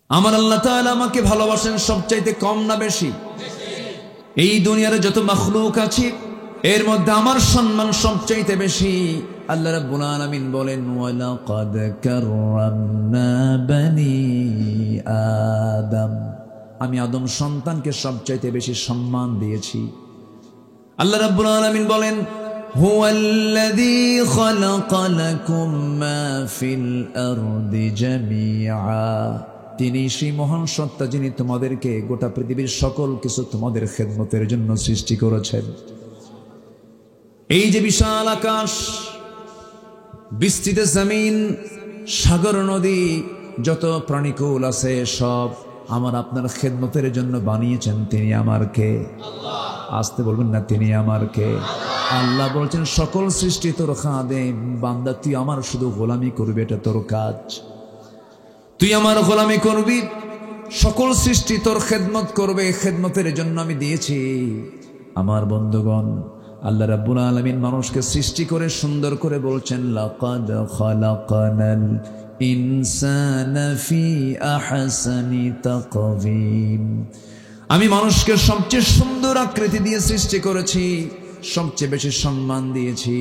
আমার আল্লাহ তাআলা আমাকে ভালোবাসেন সবচাইতে কম না বেশি? এই দুনিয়ার যত মাখলুক আছে এর মধ্যে আমার সম্মান সবচাইতে বেশি। আল্লাহ রাব্বুল আলামিন বলেন, ওয়ালাকাদ কাররামনা বানি আদম, আমি আদম সন্তানকে সবচাইতে বেশি সম্মান দিয়েছি। আল্লাহ রাব্বুল আলামিন বলেন, হুয়াল্লাযী খালাকা লাকুম মা ফিল আরদি জামিআ, তিনি সেই মহান সত্তা যিনি তোমাদেরকে গোটা পৃথিবীর সকল কিছু তোমাদের খেদমতের জন্য সৃষ্টি করেছেন। এই যে বিশাল আকাশ, বিস্তৃত জমিন, সাগর, নদী, যত প্রাণীকুল আছে সব আমার আপনার খেদমতের জন্য বানিয়েছেন। তিনি আমার কে? আসতে বলবেন না, তিনি আমার কে? আল্লাহ বলছেন, সকল সৃষ্টি তোর খাদেম, বান্দা তুই আমার শুধু গোলামি করবি, এটা তোর কাজ। তুই আমার গোলামি করবি, সকল সৃষ্টি তোর খেদমত করবে, খেদমতের জন্য আমি দিয়েছি। আমার বন্ধুগণ, আল্লাহ রাব্বুল আলামিন মানুষকে সৃষ্টি করে সুন্দর করে বলছেন, লাকাদ খালাকানাল ইনসানা ফি আহসানি তাকওয়িম, আমি মানুষকে সবচেয়ে সুন্দর আকৃতি দিয়ে সৃষ্টি করেছি, সবচেয়ে বেশি সম্মান দিয়েছি।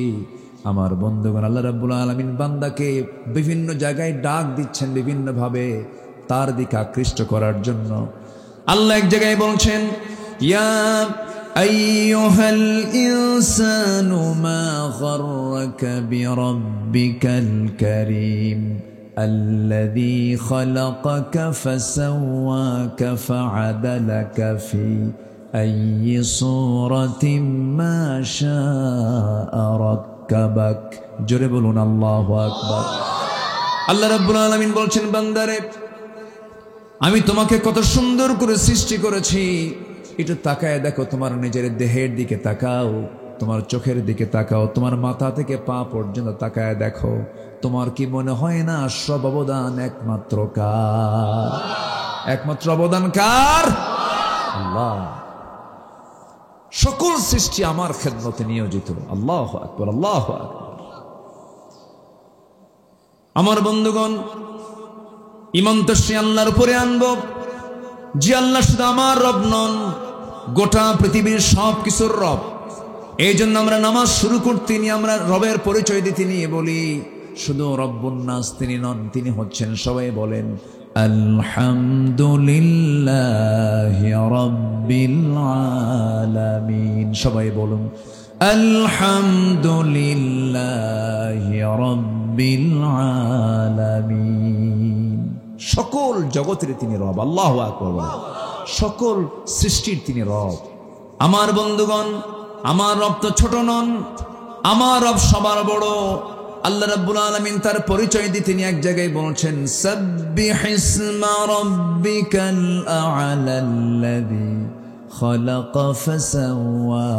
আমার বন্ধুগণ, আল্লাহ রাব্বুল আলামিন বান্দাকে বিভিন্ন জায়গায় ডাক দিচ্ছেন বিভিন্ন ভাবে তার দিকে আকৃষ্ট করার জন্য। আল্লাহ এক জায়গায় বলছেন, ইয়া আইয়ুহাল ইনসানু মা গাররাকা বিরাব্বিকাল কারীম আল্লাযী খালাকাকা ফাসাওয়াকা ফাআদালাকা ফি আইয়ি সূরাতিন মা শাআ রাক্কাবাক। জোরে বলুন আল্লাহু আকবার। আল্লাহ রাব্বুল আলামিন বলছেন, বান্দারে আমি তোমাকে কত সুন্দর করে সৃষ্টি করেছি, একটু তাকায় দেখো, তোমার নিজের দেহের দিকে তাকাও, তোমার চোখের দিকে তাকাও, তোমার মাথা থেকে পা পর্যন্ত তাকায় দেখো, তোমার কি মনে হয় না সব অবদান একমাত্র কার? একমাত্র অবদান কার? আল্লাহ। সকল সৃষ্টি আমার খেদমতে নিয়োজিত। আল্লাহু আকবার, আল্লাহু আকবার। আমার বন্ধুগণ, ঈমান তো সে আল্লাহর উপরে আনবো যে আল্লাহ শুধু আমার রব নন, গোটা পৃথিবীর সব কিছুর রব। এই জন্য আমরা নামাজ শুরু করতে নিয়ে আমরা রবের পরিচয় দিতে নিয়ে বলি, শুধু রব্বুন নাস তিনি নন, তিনি হচ্ছেন, সবাই বলেন আলহামদুলিল্লাহি রাব্বিল আলামিন। সবাই বলুন আলহামদুলিল্লাহি রাব্বিল আলামিন। সকল জগতের তিনি রব। আল্লাহু আকবার। সকল সৃষ্টির তিনি রব। আমার বন্ধুগণ, আমার রব তো ছোট নন, আমার রব সবার বড়। আল্লাহ রাব্বুল আলামিন তার পরিচয় দিয়ে তিনি এক জায়গায় বলছেন, সাব্বিহিসমা রাব্বিকাল আ'লাল্লাযী খালাকা ফাসাওয়া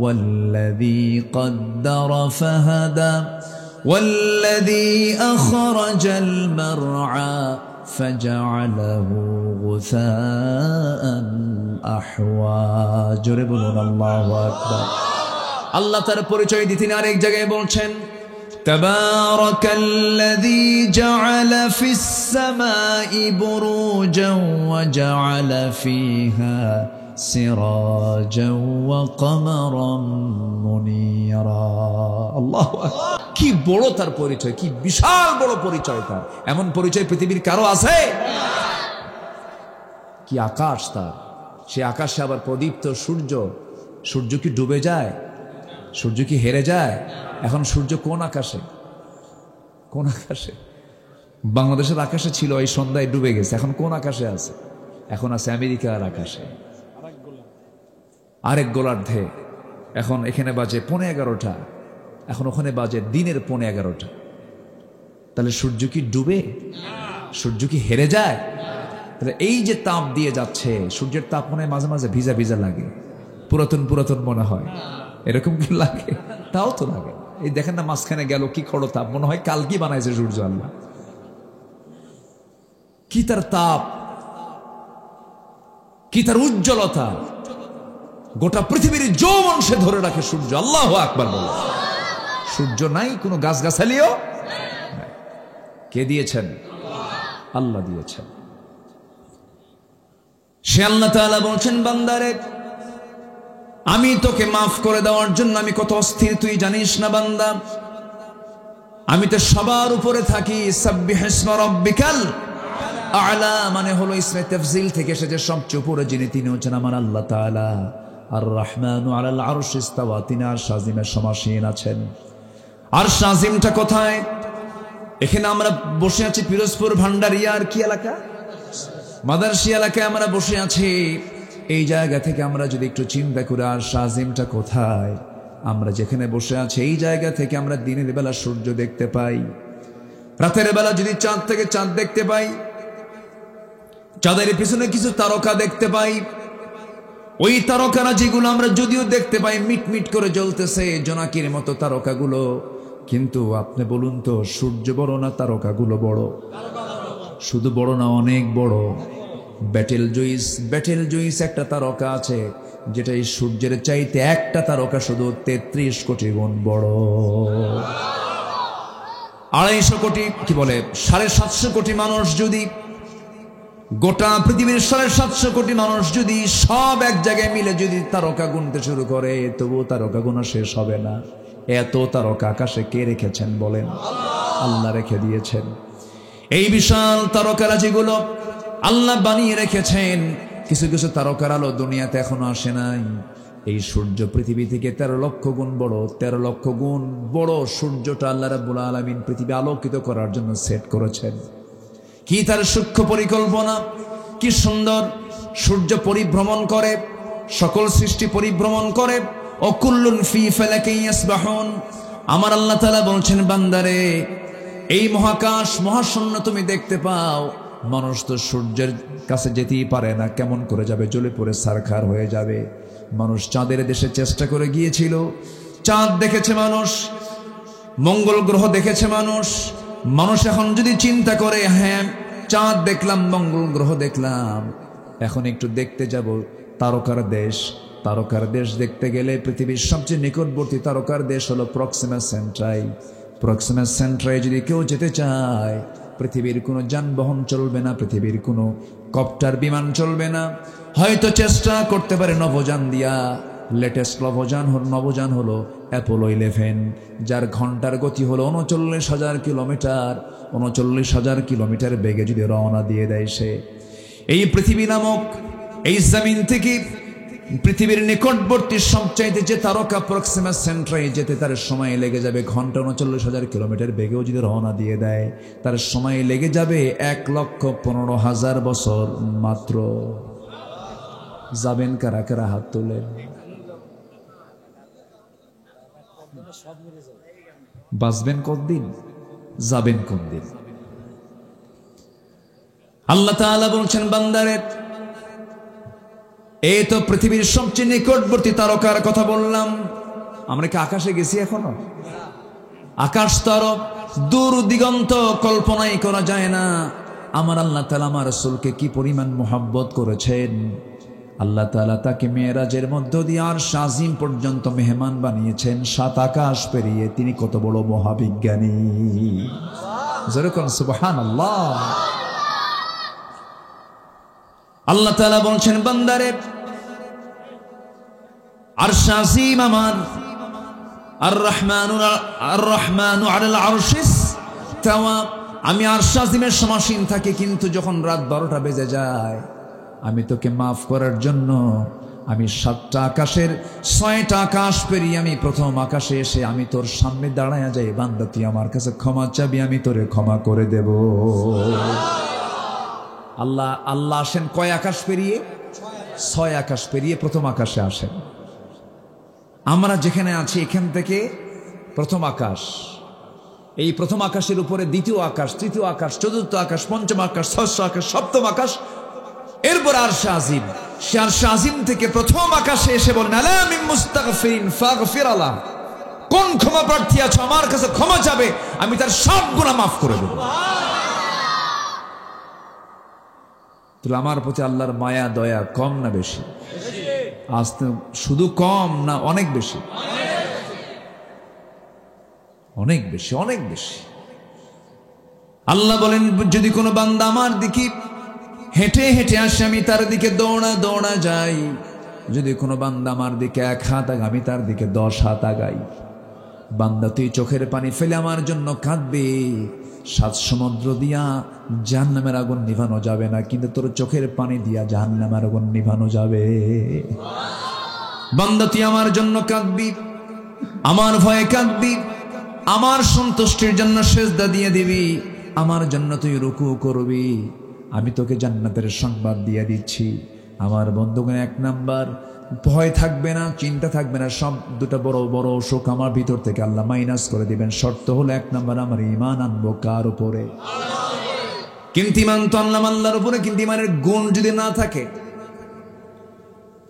ওয়াল্লাযী কদ্দারা ফাহাদা ওয়াল্লাযী আখরাজাল মারআ ফাজআলাহু গুসাআন আহওয়া। জোরে বলুন আল্লাহু আকবার। আল্লাহ তার পরিচয় দিয়ে তিনি আরেক জায়গায় বলছেন, তাবারাকাল্লাযী জাআলা ফিস সামাই বুরুজান ওয়া জাআলা ফিহা সিরাজান ওয়া কমারান মুনীরা। আল্লাহু আকবার। কি বড় তার পরিচয়, কি বিশাল বড় পরিচয় তার। এমন পরিচয় পৃথিবীর কারো আছে? কি আকাশ তার, সে আকাশে আবার প্রদীপ্ত সূর্য। সূর্য কি ডুবে যায়? সূর্য কি হেরে যায়? এখন সূর্য কোন আকাশে? কোন আকাশে? বাংলাদেশের আকাশে ছিল, এই সন্ধ্যায় ডুবে গেছে। এখন কোন আকাশে আছে? এখন আছে আমেরিকার আকাশে, আরেক গোলার্ধে। এখন এখানে বাজে 11:15, এখন ওখানে বাজে দিনের 11:15। তাহলে সূর্য কি ডুবে? সূর্য কি হেরে যায়? তাহলে এই যে তাপ দিয়ে যাচ্ছে, সূর্যের তাপ মনে হয় মাঝে মাঝে ভিজা ভিজা লাগে, পুরাতন পুরাতন মনে হয়। এরকম কি লাগে? তাও তো লাগে। এই দেখেন না, মাঝখানে গেল কি খড় তাপ, মনে হয় কাল কি বানাইছে সূর্য আল্লাহ। কি তার তাপ, কি তার উজ্জ্বলতা, গোটা পৃথিবীর যৌবন সে ধরে রাখে সূর্য। আল্লাহু আকবার বলে। সূর্য নাই, কোনো গাছগাছালিও কে দিয়েছেন? আল্লাহ দিয়েছেন। সে আল্লাহ তাআলা বলছেন, বান্দারে আমি তোকে মাফ করে দেওয়ার জন্য আমি কত অস্থির তুই জানিস না বান্দা। আমি তো সবার উপরে থাকি। সাব্বিহিসমা রাব্বিকাল আ'লা মানে হলো ইসমে তাফজিল থেকে এসেছে সবচেয়ে উপরে যিনি, তিনি হচ্ছেন আমার আল্লাহ তাআলা। আর রহমানু আলাল আরশি ইস্তাওয়া, তিনি আরশ আজিমের সমাসীন আছেন। আরশ আজিমটা কোথায়? এখানে আমরা বসে আছি পিরোজপুর ভান্ডারিয়ার কি এলাকা, মাদারশী এলাকায় আমরা বসে আছি। এই জায়গা থেকে আমরা যদি একটু চিন্তা করি আরশ আজিমটা কোথায়, আমরা যেখানে বসে আছি এই জায়গা থেকে আমরা দিনের বেলা সূর্য দেখতে পাই, রাতের বেলা যদি চাঁদ থেকে চাঁদ দেখতে পাই, চাঁদের পিছনে কিছু তারকা দেখতে পাই। ওই তারকারা যেগুলো আমরা যদিও দেখতে পাই মিটমিট করে জ্বলতেছে জোনাকির মতো তারকাগুলো, কিন্তু আপনি বলুন তো সূর্য বড় না তারকাগুলো বড়? শুধু বড় না, অনেক বড়। বেটেলজুইস একটা তারকা আছে যেটা এই সূর্যের চাইতে একটা তারকা শুধু 33 কোটি গুণ বড়। 250 কোটি কি বলে 750 কোটি মানুষ যদি, গোটা পৃথিবীর 750 কোটি মানুষ যদি সব এক জায়গায় মিলে যদি তারকা গুনতে শুরু করে, তবুও তারকা গোনা শেষ হবে না। এত তারকা আকাশে কে রেখেছেন বলেন? আল্লাহ রেখে দিয়েছেন। এই বিশাল তারকারা যেগুলো আল্লাহ বানিয়ে রেখেছেন, কিছু কিছু তারকার আলো দুনিয়াতে এখনো আসে নাই। এই সূর্য পৃথিবী থেকে 13 লক্ষ গুণ বড়। 13 লক্ষ গুণ বড় সূর্যটা আল্লাহ রাব্বুল আলামিন পৃথিবী আলোকিত করার জন্য সেট করেছেন। কি তার সূক্ষ্ম পরিকল্পনা, কি সুন্দর! সূর্য পরিভ্রমণ করে, সকল সৃষ্টি পরিভ্রমণ করে। অকুল্লুন ফি ফালাকিন ইয়াসবাহুন। আমার আল্লাহ তাআলা বলছেন, বান্দারে এই মহাকাশ মহাশূন্য তুমি দেখতে পাও, মানুষ তো সূর্যের কাছে যেতেই পারে না, কেমন করে যাবে? জ্বলে পড়ে ছারখার হয়ে যাবে। মানুষ চাঁদের দেশে চেষ্টা করে গিয়েছিল, চাঁদ দেখেছে মানুষ, মঙ্গল গ্রহ দেখেছে মানুষ। মানুষ এখন যদি চিন্তা করে, হ্যাঁ চাঁদ দেখলাম, মঙ্গল গ্রহ দেখলাম, এখন একটু দেখতে যাব তারকার দেশ। তারকার দেশ দেখতে গেলে পৃথিবীর সবচেয়ে নিকটবর্তী তারকার দেশ হলো প্রক্সিমা সেন্ট্রাই। প্রক্সিমা সেন্ট্রাই যদি কেউ যেতে চায়, পৃথিবীর কোনো যানবাহন চলবে না, পৃথিবীর কোনো কপ্টার বিমান চলবে না। হয়তো চেষ্টা করতে পারে নভোযান দিয়া। লেটেস্ট নভোযান হলো অ্যাপোলো 11, যার ঘন্টার গতি হলো 39,000 কিলোমিটার। 39,000 কিলোমিটার বেগে যদি রওনা দিয়ে দেয় সে, এই পৃথিবী নামক এই জমিন থেকে পৃথিবীর নিকটবর্তী সবচাইতে যে তারকা প্রক্সিমা সেন্ট্রাই যেতে তার সময় লেগে যাবে ঘন্টা 39,000 কিলোমিটার বেগেও যদি রওনা দিয়ে দেয়, তার সময় লেগে যাবে 1,15,000 বছর মাত্র। যাবেন কারা কারা? হাত তোলেন। বাঁচবেন কতদিন, যাবেন কতদিন? আল্লাহ তাআলা বলছেন, বান্দারে এই তো পৃথিবীর সবচেয়ে নিকটবর্তী তারকার কথা বললাম। আমরা কি আকাশে গেছি এখনো? আকাশ তারক দূর দিগন্ত কল্পনাই করা যায় না। আমার আল্লাহ তাআলা আমার রাসূলকে কি পরিমাণ মুহাব্বত করেছেন। আল্লাহ তাআলা তাকে মেরাজের মধ্য দিয়ে আরশ আজিম পর্যন্ত মেহমান বানিয়েছেন, 7 আকাশ পেরিয়ে। তিনি কত বড় মহাবিজ্ঞানী! যেরকম সুবহানাল্লাহ। আল্লাহ তাআলা বলছেন, বান্দারে আরশ আজিম আমার, আর রহমানু আলাল আরশিস তাওয়া, আমি আরশ আজিমের সমাসীন থাকি। কিন্তু যখন রাত 12টা বেজে যায়, আমি তোকে মাফ করার জন্য আমি 7টা আকাশের 6টা আকাশ পেরিয়ে আমি প্রথম আকাশে এসে আমি তোর সামনে দাঁড়ায়া যাই। বান্দা তুই আমার কাছে ক্ষমা চাবি, আমি তোরে ক্ষমা করে দেব। আল্লাহ আসেন কয় আকাশ পেরিয়ে? 6 আকাশ পেরিয়ে প্রথম আকাশে আসেন। আমরা যেখানে আছি এখান থেকে প্রথম আকাশ, এই প্রথম আকাশের উপরে দ্বিতীয় আকাশ, তৃতীয় আকাশ, চতুর্থ আকাশ, পঞ্চম আকাশ, ষষ্ঠ আকাশ, সপ্তম আকাশ, এরপর আরশ আজিম। সে আরশ আজিম থেকে প্রথম আকাশে এসে বলেন, আলা মিন মুস্তাগফিরিন ফাগফির আলাহ, কোন ক্ষমা প্রার্থী আছো আমার কাছে ক্ষমা চাবে, আমি তার সব গুনাহ মাফ করে দেব। তাহলে আমার প্রতি আল্লাহর মায়া দয়া কম না বেশি? আসতে শুধু কম না, অনেক বেশি? অনেক বেশি, অনেক বেশি। আল্লাহ বলেন, যদি কোনো বান্দা আমার দিকে হেঁটে হেঁটে আসে, আমি তার দিকে দৌড়া যাই। যদি কোনো বান্দা আমার দিকে 1 হাত আগায়, আমি তার দিকে 10 হাত আগাই। বান্দা তুই চোখের পানি ফেলে আমার জন্য কাঁদবি, 7 সমুদ্র দিয়া জাহান্নামের আগুন নিভানো যাবে না, কিন্তু তোর চোখের পানি দিয়া জাহান্নামের আগুন নিভানো যাবে। বান্দা তুই আমার জন্য কাঁদবি, আমার ভয়ে কাঁদবি, আমার সন্তুষ্টির জন্য সেজদা দিয়ে দিবি, আমার জন্য তুই রুকু করবি, আমি তোকে জান্নাতের সংবাদ দিয়ে দিচ্ছি। আমার বন্ধুগণ, 1 নাম্বার ভয় থাকবে না, চিন্তা থাকবে না, সব দুটো বড় বড় অসুখ আমার ভিতর থেকে আল্লাহ মাইনাস করে দিবেন। শর্ত হলো 1 নাম্বার, আমার ঈমান আনবো কার উপরে? কিন্তু ঈমান তো আনলাম আল্লাহর উপরে, কিন্তু ঈমানের গুণ যদি না থাকে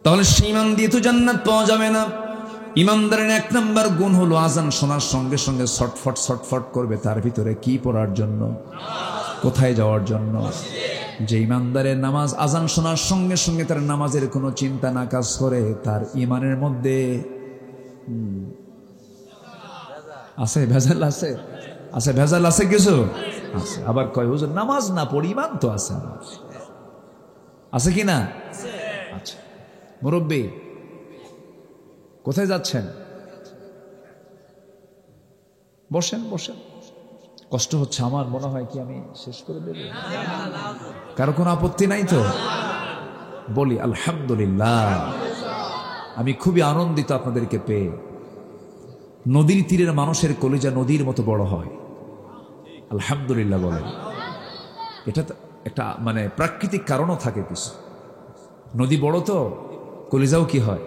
তাহলে সেই ঈমান দিয়ে তো জান্নাত পাওয়া যাবে না। ঈমানদারের 1 নাম্বার গুণ হলো আজান শোনার সঙ্গে সঙ্গে ছটফট করবে। তার ভিতরে কি পড়ার জন্য? কোথায় যাওয়ার জন্য? যে ঈমানদারের নামাজ আজান শোনার সঙ্গে সঙ্গে তার নামাজের কোনো চিন্তা না কাজ করে, তার ঈমানের মধ্যে আছে ভেজাল, আছে ভেজাল, আছে কিছু আছে। আবার কয় হুজুর নামাজ না পড়ি ঈমান তো আছে, আছে কি না? আচ্ছা মুরব্বী, কোথায় যাচ্ছেন? বসেন বসেন। কষ্ট হচ্ছে আমার, মনে হয় কি আমি শেষ করে দেব? কারো কোনো আপত্তি নাই তো? বলি আলহামদুলিল্লাহ। আমি খুবই আনন্দিত আপনাদেরকে পেয়ে। নদীর তীরের মানুষের কলিজা নদীর মতো বড় হয়, আলহামদুলিল্লাহ বলেন। এটা একটা মানে প্রাকৃতিক কারণও থাকে কিছু। নদী বড় তো কলিজাও কি হয়?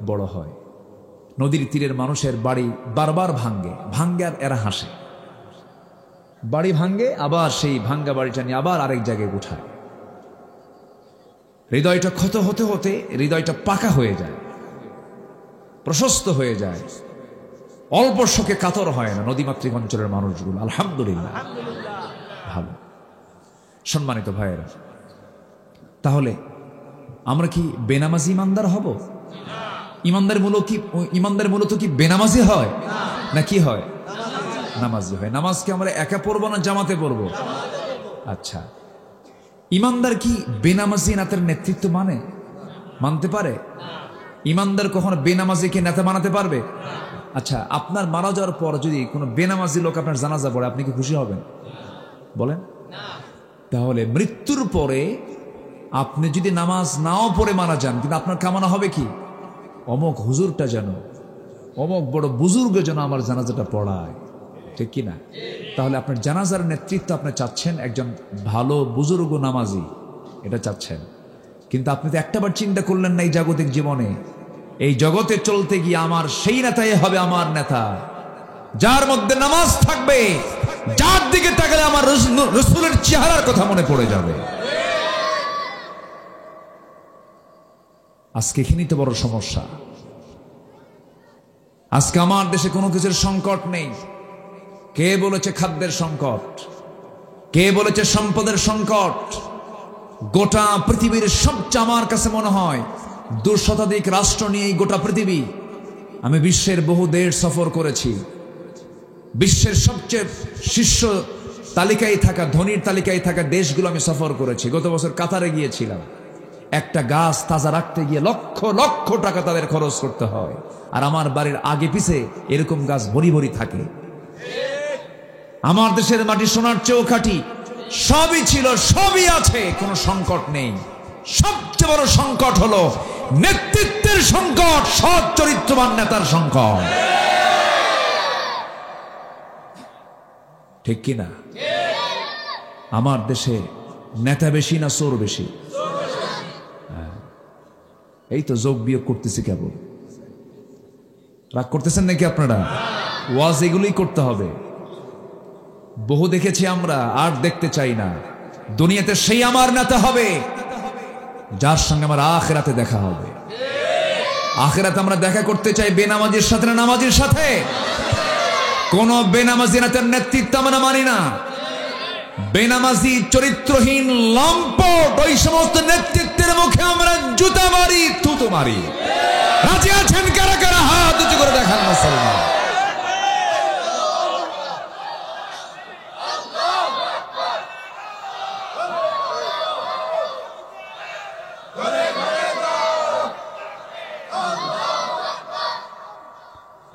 বড় হয়। নদীর তীরের মানুষের বাড়ি বারবার ভাঙ্গে আর এরা হাসে। বাড়ি ভাঙ্গে, আবার সেই ভাঙ্গা বাড়িটা নিয়ে আবার আরেক জায়গায় উঠায়। হৃদয়টা ক্ষত হতে হতে হৃদয়টা পাকা হয়ে যায়, প্রশস্ত হয়ে যায়, অল্প শোকে কাতর হয় না নদীমাতৃক অঞ্চলের মানুষগুলো। আলহামদুলিল্লাহ ভালো। সম্মানিত ভাইয়েরা, তাহলে আমরা কি বেনামাজি ইমানদার হব? ইমানদার মূলত কি বেনামাজি হয় না কি হয়? নামাজি হয়। নামাজকে আমরা একা পড়বো না জামাতে পড়বো? আচ্ছা, ইমানদার কি বেনামাজি নেতার নেতৃত্ব মানতে পারে? ইমানদার কখনো বেনামাজিকে নেতা বানাতে পারবে? আচ্ছা, আপনার মারা যাওয়ার পর যদি কোনো বেনামাজি লোক আপনার জানাজা পড়ে, আপনি কি খুশি হবেন? বলেন। তাহলে মৃত্যুর পরে আপনি যদি নামাজ নাও পড়ে মারা যান, কিন্তু আপনার কামনা হবে কি? অমুক হুজুরটা যেন, অমুক বড় বুজুর্গ যেন আমার জানাজাটা পড়ায়, ঠিক কিনা? তাহলে আপনার জানাজার নেতৃত্ব আপনি চাচ্ছেন একজন ভালো বুজুর্গ নামাজি, এটা চাচ্ছেন। কিন্তু আপনি তো একটাবার চিন্তা করলেন না এই জাগতিক জীবনে, এই জগতে চলতে গিয়ে আমার সেই নেতাই হবে আমার নেতা, যার মধ্যে নামাজ থাকবে, যার দিকে তাকালে আমার রাসূলের চেহারার কথা মনে পড়ে যাবে। আজকে এখানেই তো বড় সমস্যা। আজকে আমার দেশে কোনো কিছুর সংকট নেই। কে বলেছে খাদ্যের সংকট? কে বলেছে সম্পদের সংকট? গোটা পৃথিবীর সবচেয়ে, আমার কাছে মনে হয় 2 শতাধিক রাষ্ট্র নিয়ে এই গোটা পৃথিবী। আমি বিশ্বের বহু দেশ সফর করেছি। বিশ্বের সবচেয়ে শীর্ষ তালিকায় থাকা, ধনীর তালিকায় থাকা দেশগুলো আমি সফর করেছি। গত বছর কাতারে গিয়েছিলাম। একটা গাছ তাজা রাখতে গিয়ে লক্ষ লক্ষ টাকা তাদের খরচ করতে হয়, আর আমার বাড়ির আগে পিছে এরকম গাছ ভরি ভরি থাকে। আমার দেশের মাটি সোনার চেয়েও খাঁটি, সবই ছিল, সবই আছে, কোনো সংকট নেই। সবচেয়ে বড় সংকট হলো নেতৃত্বের সংকট, সৎ চরিত্রবান নেতার সংকট, ঠিক কিনা? আমার দেশে নেতা বেশি না চোর বেশি? এই তো যোগ বিয়োগ করতেছি কেবল। রাগ করতেছেন নাকি আপনারা? ওয়াজ এগুলোই করতে হবে। বহু দেখেছি আমরা, আর দেখতে চাই না। দুনিয়াতে সেই আমার নেতা হবে যার সঙ্গে আমার আখিরাতে দেখা হবে। আখিরাতে আমরা দেখা করতে চাই বেনামাজির সাথে না নামাজির সাথে? কোন বেনামাজি নেতার নেতৃত্ব আমরা মানি না। বেনামাজি, চরিত্রহীন, লম্পট ওই সমস্ত নেতৃত্বের মুখে আমরা জুতা মারি, থুতু মারি। রাজি আছেন কারা কারা? হাত উঁচু করে দেখান মুসলমান।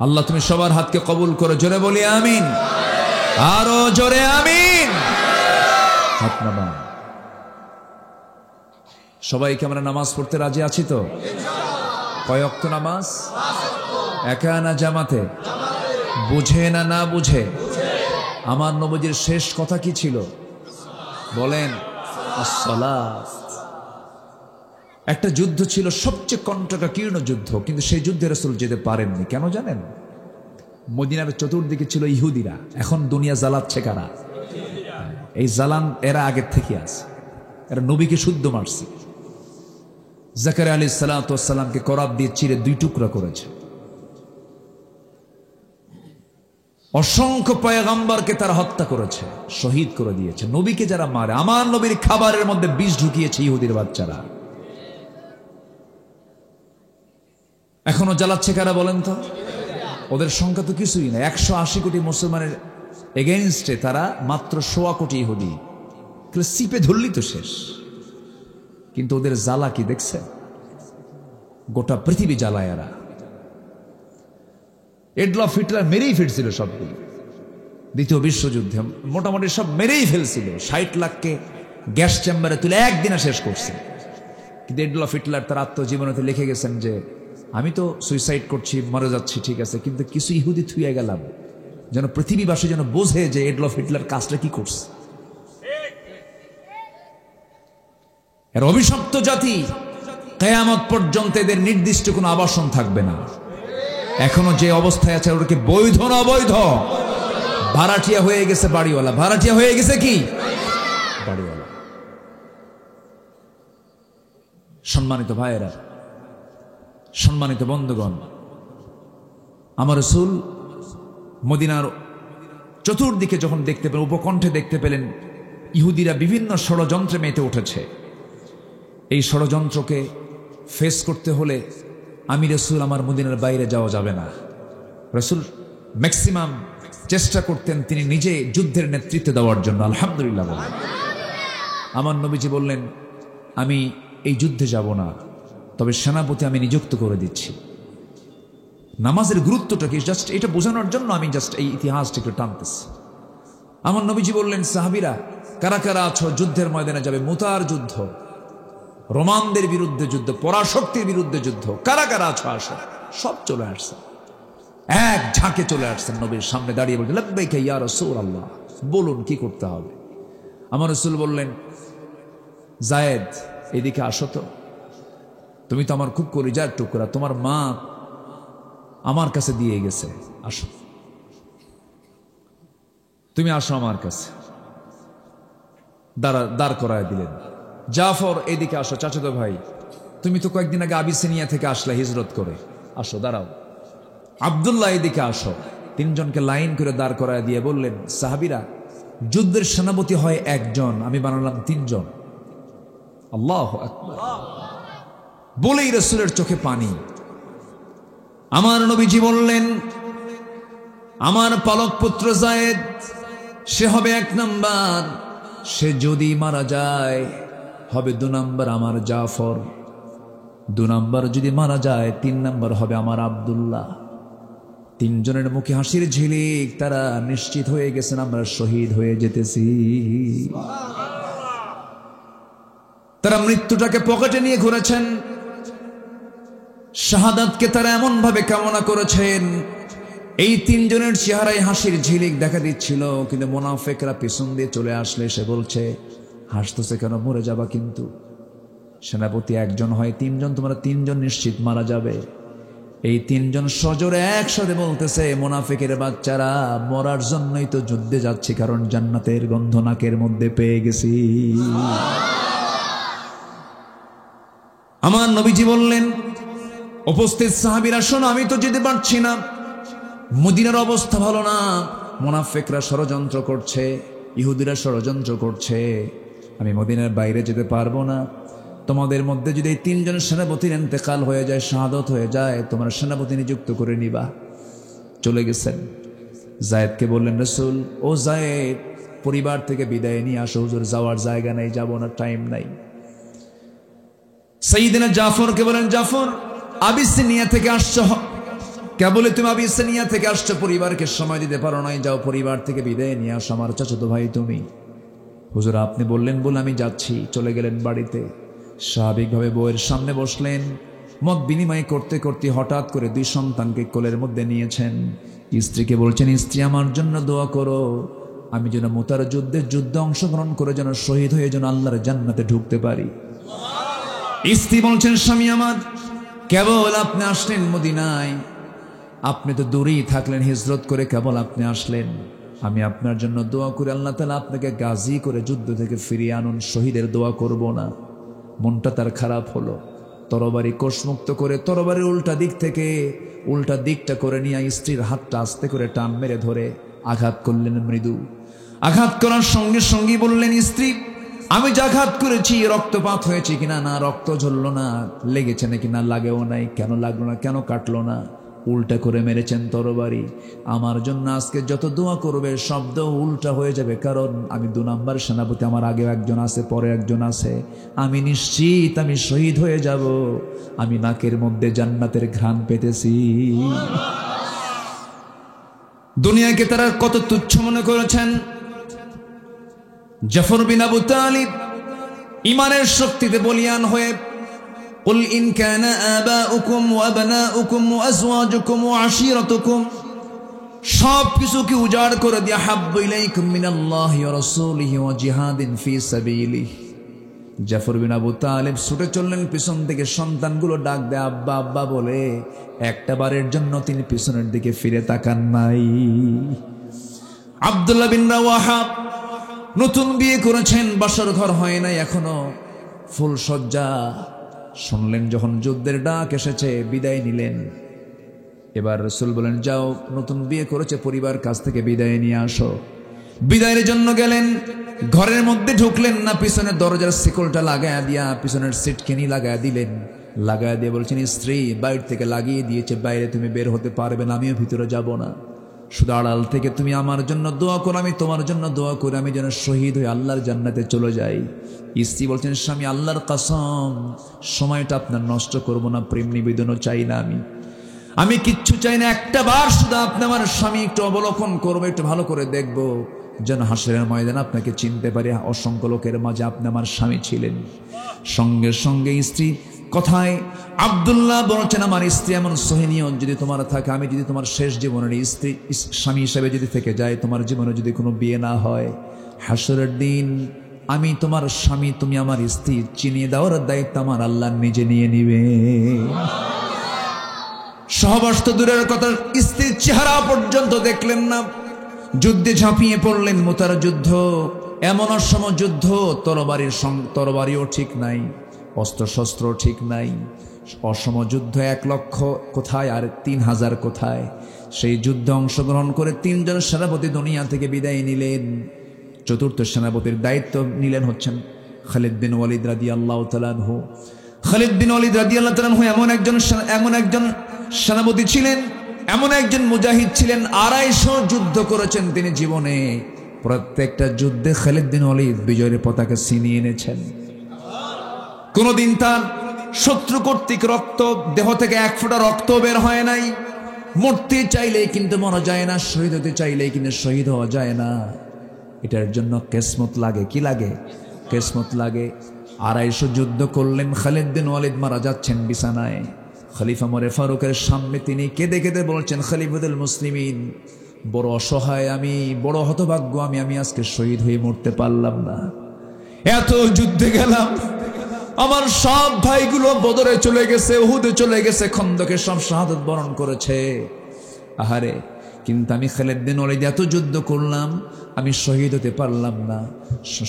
আল্লাহ তুমি সবার হাতকে কবুল করো, জোরে বলি আমিন, আরো জোরে আমিন। হাত নামান। সবাইকে আমরা নামাজ পড়তে রাজি আছি তো? কয় ওয়াক্ত নামাজ? একা না জামাতে? বুঝে না না বুঝে? আমার নবীজির শেষ কথা কি ছিল বলেন? আসসালাত। একটা যুদ্ধ ছিল, সবচেয়ে কণ্টকাকীর্ণ যুদ্ধ, কিন্তু সেই যুদ্ধে রাসূল যেতে পারেননি। কেন জানেন? মদিনার চতুর্দিকে ছিল ইহুদিরা। এখন দুনিয়া জ্বালাচ্ছে কারা? এই জ্বালান এরা আগের থেকে আছে। এরা নবীকে শুদ্ধ মারছে। জাকারিয়া আলাইহিস সালাতু ওয়াস সালামকে করাত দিয়ে চিরে 2 টুকরা করেছে। অসংখ্য পয়গম্বরকে তারা হত্যা করেছে, শহীদ করে দিয়েছে। নবীকে যারা মারে, আমার নবীর খাবারের মধ্যে বিষ ঢুকিয়েছে ইহুদির বাচ্চারা। এখনো জ্বালাচ্ছে কারা বলেন তো? ওদের সংখ্যা তো কিছুই না। 180 কোটি মুসলমানের এগেইনস্টে তারা মাত্র 1.25 কোটি ইহুদি। সিপে ধরলি তো শেষ। কিন্তু ওদের জ্বালা কি দেখছে? গোটা পৃথিবী জ্বালায় এরা। এডলফ হিটলার মেরেই ফিরছিল সবগুলো। দ্বিতীয় বিশ্বযুদ্ধে মোটামুটি সব মেরেই ফেলছিল। 60 লাখকে গ্যাস চেম্বারে তুলে একদিনে শেষ করছে। কিন্তু এডলফ হিটলার তার আত্মজীবনীতে লিখে গেছেন যে আমি তো সুইসাইড করছি, মরে যাচ্ছি, ঠিক আছে, কিন্তু কিছু ইহুদি থুয়ে গেলাম যেন পৃথিবীবাসী যেন বোঝে যে এডলফ হিটলার কাজটা কি করছে। এর অভিশপ্ত জাতি, কিয়ামত পর্যন্ত এদের নির্দিষ্ট কোনো আবাসন থাকবে না। এখনো যে অবস্থায় আছে ওটাকে বৈধ না অবৈধ? ভাড়াটিয়া হয়ে গেছে বাড়িওয়ালা, ভাড়াটিয়া হয়ে গেছে কি বাড়িওয়ালা। সম্মানিত ভাইয়েরা, সম্মানিত বন্ধুগণ, আমার রাসূল মদিনার চতুর্দিকে যখন দেখতে পেলেন, উপকণ্ঠে দেখতে পেলেন ইহুদিরা বিভিন্ন ষড়যন্ত্রে মেতে উঠেছে। এই ষড়যন্ত্রকে ফেস করতে হলে আমি রাসূল আমার মদিনার বাইরে যাওয়া যাবে না। রাসূল ম্যাক্সিমাম চেষ্টা করতেন তিনি নিজে যুদ্ধের নেতৃত্ব দেওয়ার জন্য। আলহামদুলিল্লাহ বলেন। আমার নবীজি বললেন আমি এই যুদ্ধে যাব না, তবে সেনাপতি আমি নিযুক্ত করে দিচ্ছি। নামাজের গুরুত্বটা কি জাস্ট এটা বোঝানোর জন্য আমি জাস্ট এই ইতিহাসটা একটু টানতেছি। আমার নবীজি বললেন সাহাবীরা কারা কারা আছো যুদ্ধের ময়দানে যাবে? মুতার যুদ্ধ, রোমানদের বিরুদ্ধে যুদ্ধ, পরাশক্তির বিরুদ্ধে যুদ্ধ, কারা কারা আছো আসো। সব চলে আসছে, এক ঝাঁকে চলে আসছেন নবীর সামনে দাঁড়িয়ে বললেন লাব্বাইকা ইয়া রাসূলুল্লাহ, বলুন কি করতে হবে। আমার রাসূল বললেন যায়েদ এদিকে আসো তো, তুমি তো আমার খুব কলিজার টুকরা, তোমার মা আমার কাছে দিয়ে গেছে, আসো তুমি আসো আমার কাছে। দাঁড় করায় দিলেন। জাফর এদিকে আসো, চাচাতো ভাই, তুমি তো কয়েকদিন আগে আবিসিনিয়া থেকে আসলে হিজরত করে, আসো দাঁড়াও। আব্দুল্লাহ এদিকে আসো। 3 জনকে লাইন করে দাঁড় করায় দিয়ে বললেন সাহাবীরা যুদ্ধের সেনাপতি হয় 1 জন, আমি বানালাম 3 জন। আল্লাহু আকবার। বলেই রাসূলের চোখে পানি। আমার নবীজি বললেন আমার পালক পুত্র যায়েদ সে হবে 1 নাম্বার, সে যদি মারা যায় হবে 2 নাম্বার আমার জাফর, 2 নাম্বার যদি মারা যায় 3 নাম্বার হবে আমার আব্দুল্লাহ। 3 জনের মুখে হাসির ঝিলিক, তারা নিশ্চিত হয়ে গেছেন আমরা শহীদ হয়ে যেতেছি। তারা মৃত্যুটাকে পকেটে নিয়ে ঘুরেছেন, শাহাদাতকে তারা এমন ভাবে কামনা করেছেন। এই 3 জনের চেহারায় হাসির ঝিলিক দেখা দিচ্ছিল, কিন্তু মুনাফিকরা পিছন দিয়ে চলে আসলে সে বলছে হাসতেছে কেন, মরে যাবা কিন্তু। সেনাপতি 1 জন হয় 3 জন, তোমরা 3 জন নিশ্চিত মারা যাবে। এই 3 জন সজোরে একসাথে বলতেছে মুনাফিকের বাচ্চারা মরার জন্যই তো যুদ্ধে যাচ্ছি, কারণ জান্নাতের গন্ধ নাকের মধ্যে পেয়ে গেছি। আমার নবীজি বললেন উপস্থিত সাহাবীরা শোনো, আমি তো যেতে পারছি না, মদিনার অবস্থা ভালো না, মুনাফিকরা ষড়যন্ত্র করছে, ইহুদিরা ষড়যন্ত্র করছে, আমি মদিনার বাইরে যেতে পারবো না। তোমাদের মধ্যে যদি এই 3 জন সেনাপতির ইন্তেকাল হয়ে যায়, শাহাদত হয়ে যায়, তোমরা সেনাপতি নিযুক্ত করে নিবা। চলে গেছেন। যায়েদকে বললেন রাসূল ও যায়েদ পরিবার থেকে বিদায় নিয়ে আসো, হুজুর যাওয়ার জায়গা নাই, যাব না, টাইম নাই। সাইয়েদনা জাফরকে বলেন জাফর আবিসিনিয়া থেকে আসছো, কেবলই তুমি আবিসিনিয়া থেকে আসছো, পরিবারকে সময় দিতে পারো নাই, যাও পরিবার থেকে বিদায় নিয়ে আসো, আমার চাচাতো ভাই তুমি। হুজুর আপনি বললেন বলে আমি যাচ্ছি। চলে গেলেন বাড়িতে, স্বাভাবিকভাবে বউয়ের সামনে বসলেন। মত বিনিময় করতে করতে হঠাৎ করে 2 সন্তানকে কোলের মধ্যে নিয়েছেন। স্ত্রীকে বলছেন, স্ত্রী আমার জন্য দোয়া করো, আমি যেন মুতার যুদ্ধে অংশগ্রহণ করে যেন শহীদ হয়ে যেন আল্লাহর জান্নাতে ঢুকতে পারি। স্ত্রী বলছেন, স্বামী আমার, কেবল আপনি আসলেন মদিনায়, আপনি তো দূরেই থাকলেন, হিজরত করে কেবল আপনি আসলেন, আমি আপনার জন্য দোয়া করে আল্লাহ তাআলা আপনাকে গাজী করে যুদ্ধ থেকে ফিরিয়ে আনুন, শহীদের দোয়া করব না। মনটা তার খারাপ হলো। তরবারি কোষমুক্ত করে তরবারির উল্টা দিকটা করে নিয়ে স্ত্রীর হাতটা আস্তে করে টান মেরে ধরে আঘাত করলেন মৃদু। আঘাত করার সঙ্গে সঙ্গে বললেন, স্ত্রী আমি যে আঘাত করেছি রক্তপাত হয়েছে কিনা, না রক্ত ঝরলো না, লেগেছে নাকি, না লাগেও নাই, কেন লাগলো না, কেন কাটলো না, উল্টা করে মেরেছেন তরবারি। আমার জন্য আজকে যত দোয়া করবে শব্দ উল্টা হয়ে যাবে, কারণ আমি 2 নাম্বার সেনাপতি, আমার আগেও একজন আছে, পরে একজন আছে, আমি নিশ্চিত আমি শহীদ হয়ে যাব, আমি নাকের মধ্যে জান্নাতের ঘ্রাণ পেতেছি। দুনিয়াকে তারা কত তুচ্ছ মনে করেছেন। জাফর বিন আবু তালিব ইমানের শক্তিতে বলিয়ান হয়ে قل إن كان آباؤكم وأبناؤكم وأزواجكم وعشيرتكم সব কিছুকে উজাড় করে দিয়ে হাব্বু ইলাইকুম মিনাল্লাহি ওয়া রাসূলিহি ওয়া জিহাদিন ফি সাবিলিহি। জাফর বিন আবু তালিব ছুটে চললেন, পিছন থেকে সন্তানগুলো ডাক দেয় আব্বা আব্বা বলে, একটা বারের জন্য তিনি পিছনের দিকে ফিরে তাকান নাই। আব্দুল্লাহ বিন রাওয়াহা নতুন বিয়ে করেছেন, বাসর ঘর হয় নাই এখনো, ফুল সজ্জা। শুনলেন যখন যুদ্ধের ডাক এসেছে, বিদায় নিলেন। এবার রাসূল বলেন, যাও, নতুন বিয়ে করেছে পরিবার কাছ থেকে বিদায় নিয়ে আসো। বিদায়ের জন্য গেলেন, ঘরের মধ্যে ঢুকলেন না, পিছনের দরজার শিকলটা লাগায়া দিয়া পিছনের সিটকেনি লাগায়া দিলেন। লাগায়া দিয়ে বলছেন, স্ত্রী বাইরে থেকে লাগিয়ে দিয়েছে, বাইরে তুমি বের হতে পারবে না, আমিও ভিতরে যাব না, শুধু আড়াল থেকে তুমি আমার জন্য দোয়া করো, আমি তোমার জন্য দোয়া করি, আমি যেন শহীদ হয়ে আল্লাহর জান্নাতে চলে যাই। স্ত্রী বলছেন, স্বামী আল্লাহর কসম, সময়টা আপনার নষ্ট করব না, প্রেম নিবেদনও চাই না, আমি কিচ্ছু চাই না, একটা বার শুধু আপনি আমার স্বামী একটু অবলোকন করবো, একটু ভালো করে দেখবো, যেন হাসরের ময়দানে আপনাকে চিনতে পারি, অসংখ্য লোকের মাঝে আপনি আমার স্বামী ছিলেন। সঙ্গে সঙ্গে স্ত্রী কথায় আব্দুল্লাহ বলছেন, আমার স্ত্রী এমন সহিনিয়ত যদি তোমার থাকে, আমি যদি তোমার শেষ জীবনের স্ত্রী স্বামী হিসেবে যদি থেকে যায়, তোমার জীবনে যদি কোনো বিয়ে না হয়, হাসরের দিন আমি তোমার স্বামী, তুমি আমার স্ত্রী, চিনিয়ে দেওয়ার দায়িত্ব আমার আল্লাহ নিজে নিয়ে নিবে। সহবাস তো দূরের কথা, স্ত্রীর চেহারা পর্যন্ত দেখলেন না। যুদ্ধে ঝাঁপিয়ে পড়লেন, মুতার যুদ্ধ, এমন অসম যুদ্ধ, তরবারিও ঠিক নাই, অস্ত্রশস্ত্র ঠিক নাই, অসম যুদ্ধ, 1 লক্ষ কোথায় আর 3000 কোথায়। সেই যুদ্ধে অংশগ্রহণ করে 3 জন সেনাপতি দুনিয়া থেকে বিদায় নিলেন। চতুর্থ সেনাপতির দায়িত্ব নিলেন হচ্ছেন খালিদ বিন ওয়ালিদ রাদিয়াল্লাহু তাআলা আনহু। খালিদ বিন ওয়ালিদ রাদিয়াল্লাহু তাআলা আনহু এমন একজন সেনাপতি ছিলেন, এমন একজন মুজাহিদ ছিলেন, 250 যুদ্ধ করেছেন তিনি জীবনে। প্রত্যেকটা যুদ্ধে খালিদ বিন ওয়ালিদ বিজয়ের পতাকা ছিনিয়ে এনেছেন। কোনদিন তার শত্রু কর্তৃক দেহ থেকে 1 ফোঁটা রক্ত বের হয় নাই। মরতে চাইলেই কিন্তু মরা যায় না, শহীদ হতে চাইলেই কিন্তু শহীদ হওয়া যায় না। এটার জন্য কিসমত লাগে, কি লাগে? কিসমত লাগে। 250 যুদ্ধ করলেন, খালিদ বিন ওয়ালিদ মারা যাচ্ছেন বিছানায়। খলিফা ওমর ফারুকের সামনে তিনি কেঁদে কেঁদে বলছেন, খলিফাতুল মুসলিমিন, বড় অসহায় আমি, বড় হতভাগ্য আমি আজকে শহীদ হয়ে মরতে পারলাম না। এত যুদ্ধে গেলাম, আমার সব ভাইগুলো বদরে চলে গেছে, উহুদে চলে গেছে, খন্দকে সব শাহাদাত বরণ করেছে। আহারে, কিন্তু আমি খালিদ বিন ওয়ালিদ এত যুদ্ধ করলাম, আমি শহীদ হতে পারলাম না।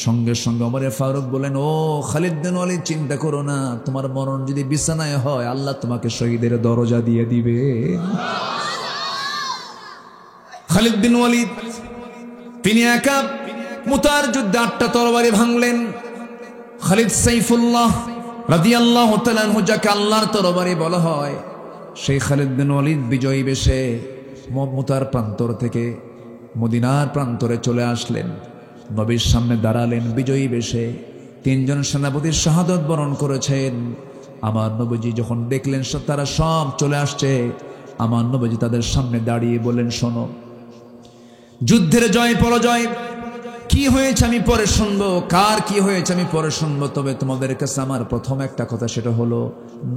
সঙ্গে সঙ্গে ওমর ফারুক বলেন, ও খালিদ বিন ওয়ালিদ, চিন্তা করো না, তোমার মরণ যদি বিছানায় হয়, আল্লাহ তোমাকে শহীদের দরজা দিয়ে দিবে। খালিদ বিন ওয়ালিদ তিনি একা মুতার যুদ্ধে 8টা তরবারি ভাঙলেন। খালিদ সাইফুল্লাহ রাদিয়াল্লাহু তাআলা আনহু, যাকে আল্লাহর তরবারি বলা হয়, সেই খালিদ বিন ওয়ালিদ বিজয়ী বেশে মুতার প্রান্তর থেকে মদিনার প্রান্তরে চলে আসলেন। নবীর সামনে দাঁড়ালেন বিজয়ী বেশে। 3 জন সেনাপতির শাহাদাত বরণ করেছেন। আমার নবীজি যখন দেখলেন তারা সব চলে আসছে, আমার নবীজি তাদের সামনে দাঁড়িয়ে বলেন, শোনো, যুদ্ধের জয় পরাজয় কি হয়েছে আমি পরে শুনবো, কার কি হয়েছে আমি পরে শুনবো, তবে তোমাদের কাছে আমার প্রথম একটা কথা, সেটা হলো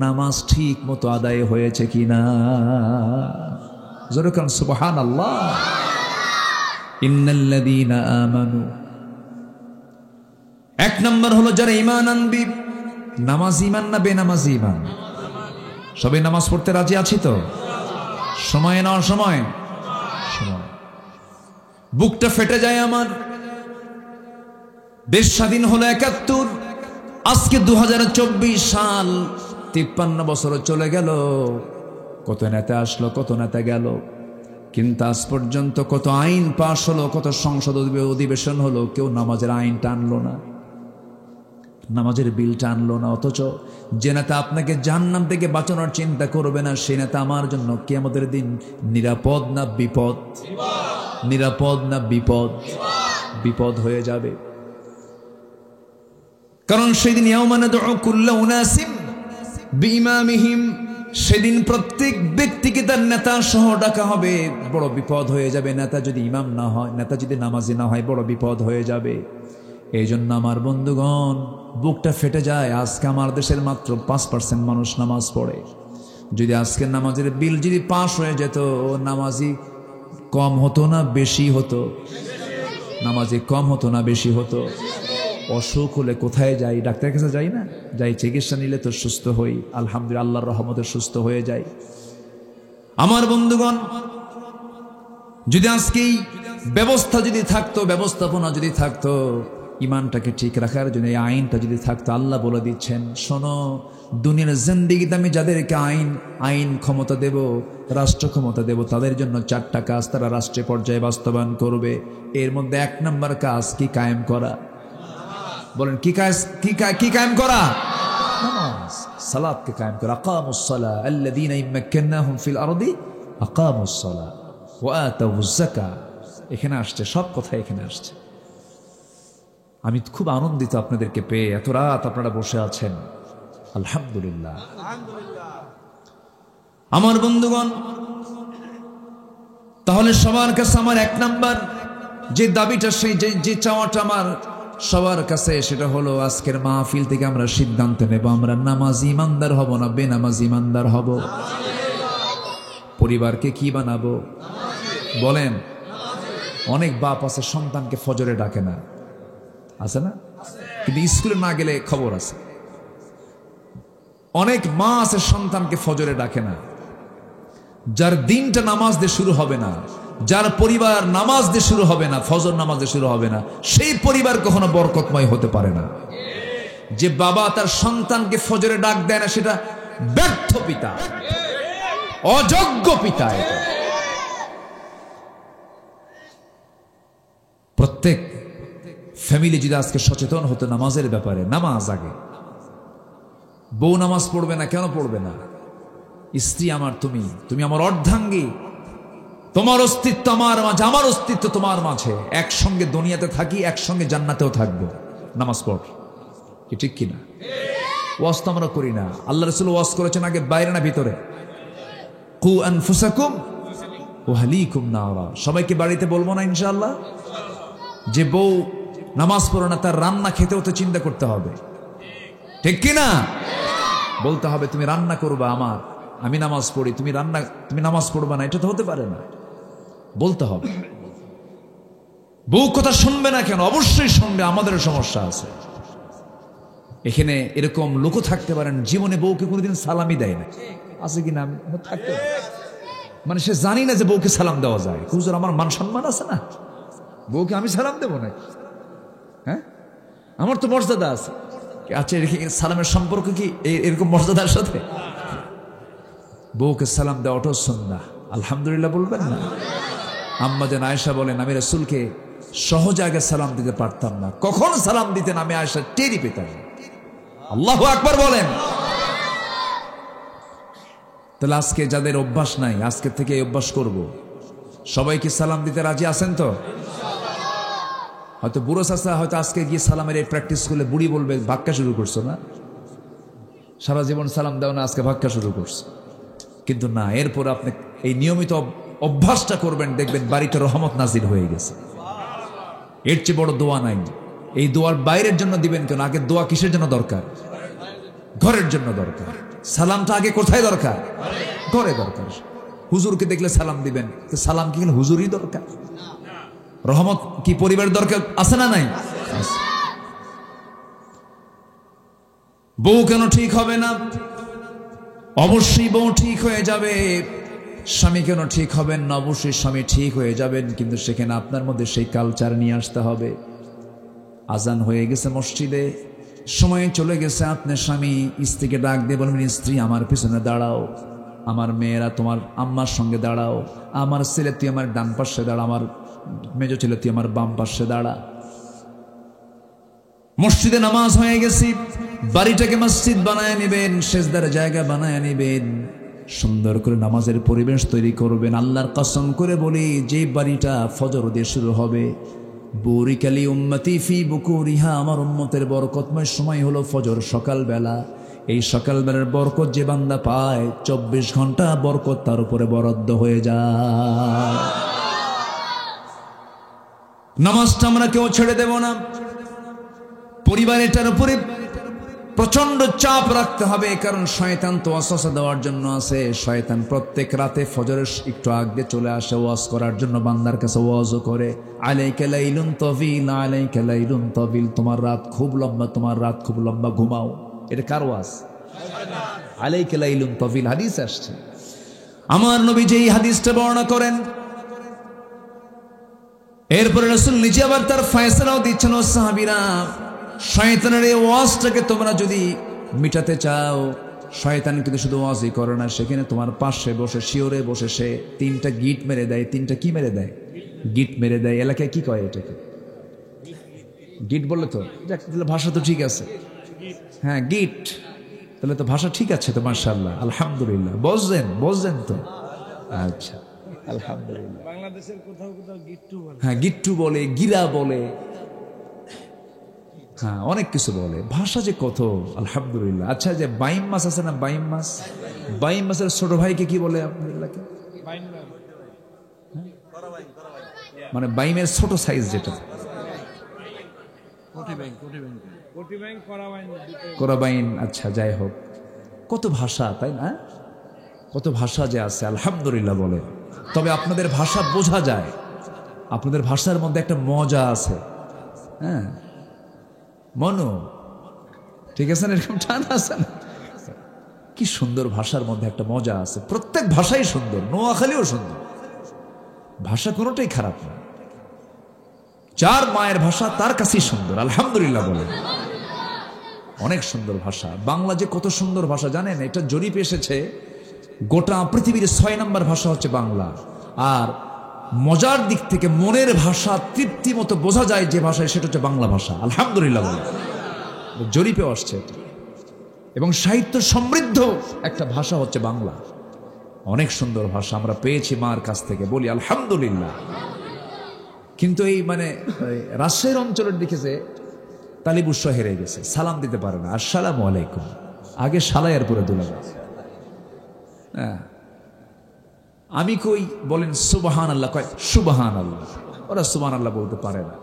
নামাজ ঠিক মতো আদায় হয়েছে কিনা। জোরে কারণ সুবহানাল্লাহ। ইন্নাল্লাযীনা আমানু, এক নম্বর হলো যারা ঈমান আনবি। নামাজ ঈমান না বেনামাজি ঈমান? সবাই নামাজ পড়তে রাজি আছি তো? সময় নেওয়ার সময় সময়। বুকটা ফেটে যায় আমার। দেশ স্বাধীন হলো ৭১, আজকে ২০২৪ সাল, ৫৩ বছর চলে গেল। কত নেতা আসলো, কত নেতা গেল, কিন্তু আজ পর্যন্ত কত আইন পাশ হলো, কত সংসদ অধিবেশন হলো, কেউ নামাজের আইন টানলো না, নামাজের বিল টানলো না। অথচ যে নেতা আপনাকে জাহান্নাম থেকে বাঁচানোর চিন্তা করবে না, সেই নেতা আমার জন্য কিয়ামতের দিন নিরাপদ না বিপদ? নিরাপদ না বিপদ? বিপদ হয়ে যাবে। কারণ সেদিন ইয়াউমা নাদউ কুল্লা উনাসিম বিইমামিহিম, সেদিন প্রত্যেক ব্যক্তিকে তার নেতা সহ ডাকা হবে। বড় বিপদ হয়ে যাবে। নেতা যদি ইমাম না হয়, নেতা যদি নামাজি না হয়, বড় বিপদ হয়ে যাবে। এই জন্য আমার বন্ধুগণ, বুকটা ফেটে যায়। আজকে আমার দেশের মাত্র 5% মানুষ নামাজ পড়ে। যদি আজকে নামাজের বিল যদি পাশ হয়ে যেত, নামাজি কম হতো না বেশি হতো? নামাজি কম হতো না বেশি হতো? অসুখ হলে কোথায় যাই? ডাক্তারের কাছে যাই না? যাই, চিকিৎসা নিলে তো সুস্থ হই, আলহামদুলিল্লাহ, আল্লাহর রহমতে সুস্থ হয়ে যাই। আমার বন্ধুগণ, যদি আজকেই ব্যবস্থা যদি থাকতো, ব্যবস্থাপনা যদি থাকতো, ইমানটাকে ঠিক রাখার জন্য এই আইনটা যদি থাকতো, আল্লাহ বলে দিচ্ছেন, শোনো, দুনিয়ার জিন্দেগিতে আমি যাদেরকে আইন ক্ষমতা দেব, রাষ্ট্র ক্ষমতা দেব, তাদের জন্য 4টা কাজ তারা রাষ্ট্রীয় পর্যায়ে বাস্তবায়ন করবে। এর মধ্যে 1 নম্বর কাজ কি? কায়েম করা। বলেন কি কাজ? কি কায়েম করা? নামাজ, সালাতকে কায়েম করা। আকামুস সালাহ আল্লাযীনা ইম্মাক্কান্নাহুম ফিল আরদি আকামুস সালাহ ওয়া আতাউজ যাকাত। এখানে আসছে, সব কথা এখানে আসছে। আমি খুব আনন্দিত আপনাদেরকে পেয়ে। এত রাত আপনারা বসে আছেন, আলহামদুলিল্লাহ। আমার বন্ধুগণ, তাহলে সবার কাছে আমার 1 নাম্বার যে দাবিটা, সেই যে চাওয়াটা আমার সবার কাছে, সেটা হলো আজকের মাহফিল থেকে আমরা সিদ্ধান্ত নেব, আমরা নামাজি ইমানদার হব না বেনামাজি ইমানদার হব। পরিবারকে কি বানাবো? বলেন। অনেক বাপ আছে সন্তানকে ফজরে ডাকে না, আছে না? কিন্তু স্কুলে না গেলে খবর আছে। অনেক মা আছে সন্তানকে ফজরে ডাকে না। যার দিনটা নামাজ দিয়ে শুরু হবে না, যার পরিবার নামাজ দিয়ে শুরু হবে না, ফজর নামাজ দিয়ে শুরু হবে না, সেই পরিবার কখনো বরকতময় হতে পারে না। যে বাবা তার সন্তানকে ফজরে ডাক দেয় না, সেটা ব্যর্থ পিতা, অযোগ্য পিতা। এটা প্রত্যেক ফ্যামিলি যদি আজকে সচেতন হতো নামাজের ব্যাপারে। নামাজ আগে। বউ নামাজ পড়বে না, কেন পড়বে না? স্ত্রী আমার, তুমি আমার অর্ধাঙ্গী, তোমার অস্তিত্ব আমার মাঝে, আমার অস্তিত্ব তোমার মাঝে, একসঙ্গে দুনিয়াতে থাকি, একসঙ্গে জান্নাতেও থাকবো। নামাজ পড়, কি ঠিক কিনা? ওয়াজ তো আমরা করি না। আল্লাহ রাসূল ওয়াজ করেছেন আগে বাইরে না ভিতরে? কু আনফুসাকুম ওয়া আহলিকুম নারা। সবাইকে বাড়িতে বলবো না ইনশাআল্লাহ? যে বউ নামাজ পড়ে না, তার রান্না খেতেও তো চিন্তা করতে হবে, ঠিক কিনা? বলতে হবে, তুমি রান্না করবা আমার, আমি নামাজ পড়ি, তুমি নামাজ পড়বা না, এটা তো হতে পারে না। বলতে হবে। বউ কথা শুনবে না কেন? অবশ্যই শুনবে। আমাদের সমস্যা আছে এখানে। এরকম লোক থাকতে পারেন জীবনে বউকে কোনোদিন সালামি দেয় না, আছে কিনা? থাকতে মানে সে জানি না যে বউকে সালাম দেওয়া যায়। হুজুর, আমার মান সম্মান আছে না, বউকে আমি সালাম দেবো না? হ্যাঁ, আমার তো মর্যাদা আছে। আচ্ছা, সালামের সম্পর্ক কি এরকম মর্যাদার সাথে? বউকে সালাম দেওয়াটাও সুন্নাহ। আলহামদুলিল্লাহ বলবেন না? আম্মা জান আয়েশা বলেন, আমি রাসূলকে সহজে আগে সালাম দিতে পারতাম না। কখন সালাম দিতেন আমি আয়েশা টেরই পেতাম। আল্লাহু আকবার বলেন। তাহলে আজকে যাদের অভ্যাস নাই, আজকে থেকে এই অভ্যাস করব। সবাইকে সালাম দিতে রাজি আছেন তো? হয়তো বুড়ো চাচা হয়তো আজকে গিয়ে সালামের এই প্র্যাকটিস করলে বুড়ি বলবে, ভাক্কা শুরু করছো না? সারা জীবন সালাম দাও না, আজকে ভাক্কা শুরু করছো। কিন্তু না, এরপর আপনি এই নিয়মিত অভ্যাসটা করবেন, দেখবেন বাড়িতে রহমত নাজির হয়ে গেছে। এর চেয়ে বড় দোয়া নাই। এই দোয়ার বাইরের জন্য দিবেন কেন? আগে দোয়া কিসের জন্য দরকার? ঘরের জন্য দরকার। সালামটা আগে কোথায় দরকার? ঘরে দরকার। হুজুরকে দেখলে সালাম দিবেন, তো সালাম কি হুজুরই দরকার? রহমত কি পরিবার দরকার আছে না নাই? বউ কেন ঠিক হবে না? অবশ্যই বউ ঠিক হয়ে যাবে। স্বামী কেন ঠিক হবেন না? অবশ্যই স্বামী ঠিক হয়ে যাবেন, কিন্তু সেখানে আপনার মধ্যে সেই কালচার নিয়ে আসতে হবে। আজান হয়ে গেছে মসজিদে, সময় চলে গেছে, আপনার স্বামী স্ত্রীকে ডাক দিয়ে বলবেন, স্ত্রী আমার পিছনে দাঁড়াও, আমার মেয়েরা তোমার আম্মার সঙ্গে দাঁড়াও, আমার ছেলে তুই আমার ডান পাশে দাঁড়া, আমার মেজো ছেলে তুই আমার বাম পাশে দাঁড়া। মসজিদে নামাজ হয়ে গেছি, বাড়িটাকে মসজিদ বানায় নেবেন, সেজদার জায়গা বানায় নেবেন, সুন্দর করে নামাজের পরিবেশ তৈরি করবেন। আল্লাহর কসম করে বলি, যে বাড়িটা ফজর দিয়ে শুরু হবে, বুরিকালি উম্মতি ফি বুকুরিহা, আমার উম্মতের বরকতময় সময় হলো ফজর, সকালবেলা। এই সকালবেলার বরকত যে বান্দা পায়, 24 ঘন্টা বরকত তার উপরে বরাদ্দ হয়ে যায়। নামাজটা আমরা কেউ ছেড়ে দেব না। পরিবার এটার উপরে প্রচন্ড চাপ রাখতে হবে, কারণ শয়তান তো ওয়াসওয়াসা দেওয়ার জন্য আছে। শয়তান প্রত্যেক রাতে ফজরের একটু আগে চলে আসে ওয়াজ করার জন্য, বান্দার কাছে ওয়াজও করে, আলাইকা লাইলুন তাবিল, আলাইকা লাইলুন তাবিল, তোমার রাত খুব লম্বা, তোমার রাত খুব লম্বা, ঘুমাও। এটা কার ওয়াজ? আলাইকা লাইলুন তাবিল হাদিস আসছে। আমার নবী যেই হাদিসটা বর্ণনা করেন, এরপরে রাসূল নিজে আবার তার ফয়সালাও দিচ্ছেন, ও সাহাবীরা, শয়তানের এই ওয়াজটাকে তোমরা যদি মিটাতে চাও, শয়তান কিন্তু শুধু ওয়াজই করে না, সেখানে তোমার পাশে বসে শিওরে বসে সে 3টা গিট মেরে দেয়। 3টা কি মেরে দেয়? গিট মেরে দেয়। এলাকায় কি কয় এটাকে? গিট বলে তো, ভাষা তো ঠিক আছে, হ্যাঁ গিট, তাহলে তো ভাষা ঠিক আছে তো, মাশাআল্লাহ, আলহামদুলিল্লাহ। বুঝছেন তো? আচ্ছা, আলহামদুলিল্লাহ। বাংলাদেশের কোথাও কোথাও গিট্টু বলে, হ্যাঁ গিট্টু বলে, গিরা বলে, হ্যাঁ অনেক কিছু বলে। ভাষা যে কত, আলহামদুলিল্লাহ। আচ্ছা, যে বাইম মাছ আছে না, বাইম মাছ, বাইম মাছের ছোট ভাইকে কি বলে আপনাদের এলাকায়? মানে বাইমের ছোট সাইজ যেটা, কোরাবাইন। আচ্ছা, যাই হোক, কত ভাষা, তাই না? কত ভাষা যে আছে, আলহামদুলিল্লাহ বলে। তবে আপনাদের ভাষা বোঝা যায়, আপনাদের ভাষার মধ্যে একটা মজা আছে। হ্যাঁ, মনো ঠিক আছে না, এরকম টান আছে না? কি সুন্দর ভাষার মধ্যে একটা মজা আছে। প্রত্যেক ভাষাই সুন্দর, নোয়াখালীও সুন্দর, ভাষা কোনোটাই খারাপ না। যার মায়ের ভাষা তার কাছেই সুন্দর, আলহামদুলিল্লাহ বলে। অনেক সুন্দর ভাষা। বাংলা যে কত সুন্দর ভাষা জানেন, এটা জরিপ এসেছে, গোটা পৃথিবীর 6 নম্বর ভাষা হচ্ছে বাংলা। আর মজার দিক থেকে মনের ভাষা, তৃপ্তি মতো বোঝা যায় যে ভাষায়, সেটা হচ্ছে বাংলা ভাষা, আলহামদুলিল্লাহ বলে। জরিপে আসছে এটা। এবং সাহিত্য সমৃদ্ধ একটা ভাষা হচ্ছে বাংলা। অনেক সুন্দর ভাষা আমরা পেয়েছি মার কাছ থেকে, বলি আলহামদুলিল্লাহ। কিন্তু এই মানে রাজশাহীর অঞ্চলের দিকে যে তালিবুস্য হেরে গেছে, সালাম দিতে পারে না, আসসালামু আলাইকুম, আগে সালাইয়ের পরে দুলা গেছে। হ্যাঁ, আমি কই বলেন সুবহান আল্লাহ, কয় সুবহান আল্লাহ, ওরা সুবহান আল্লাহ বলতে পারে না।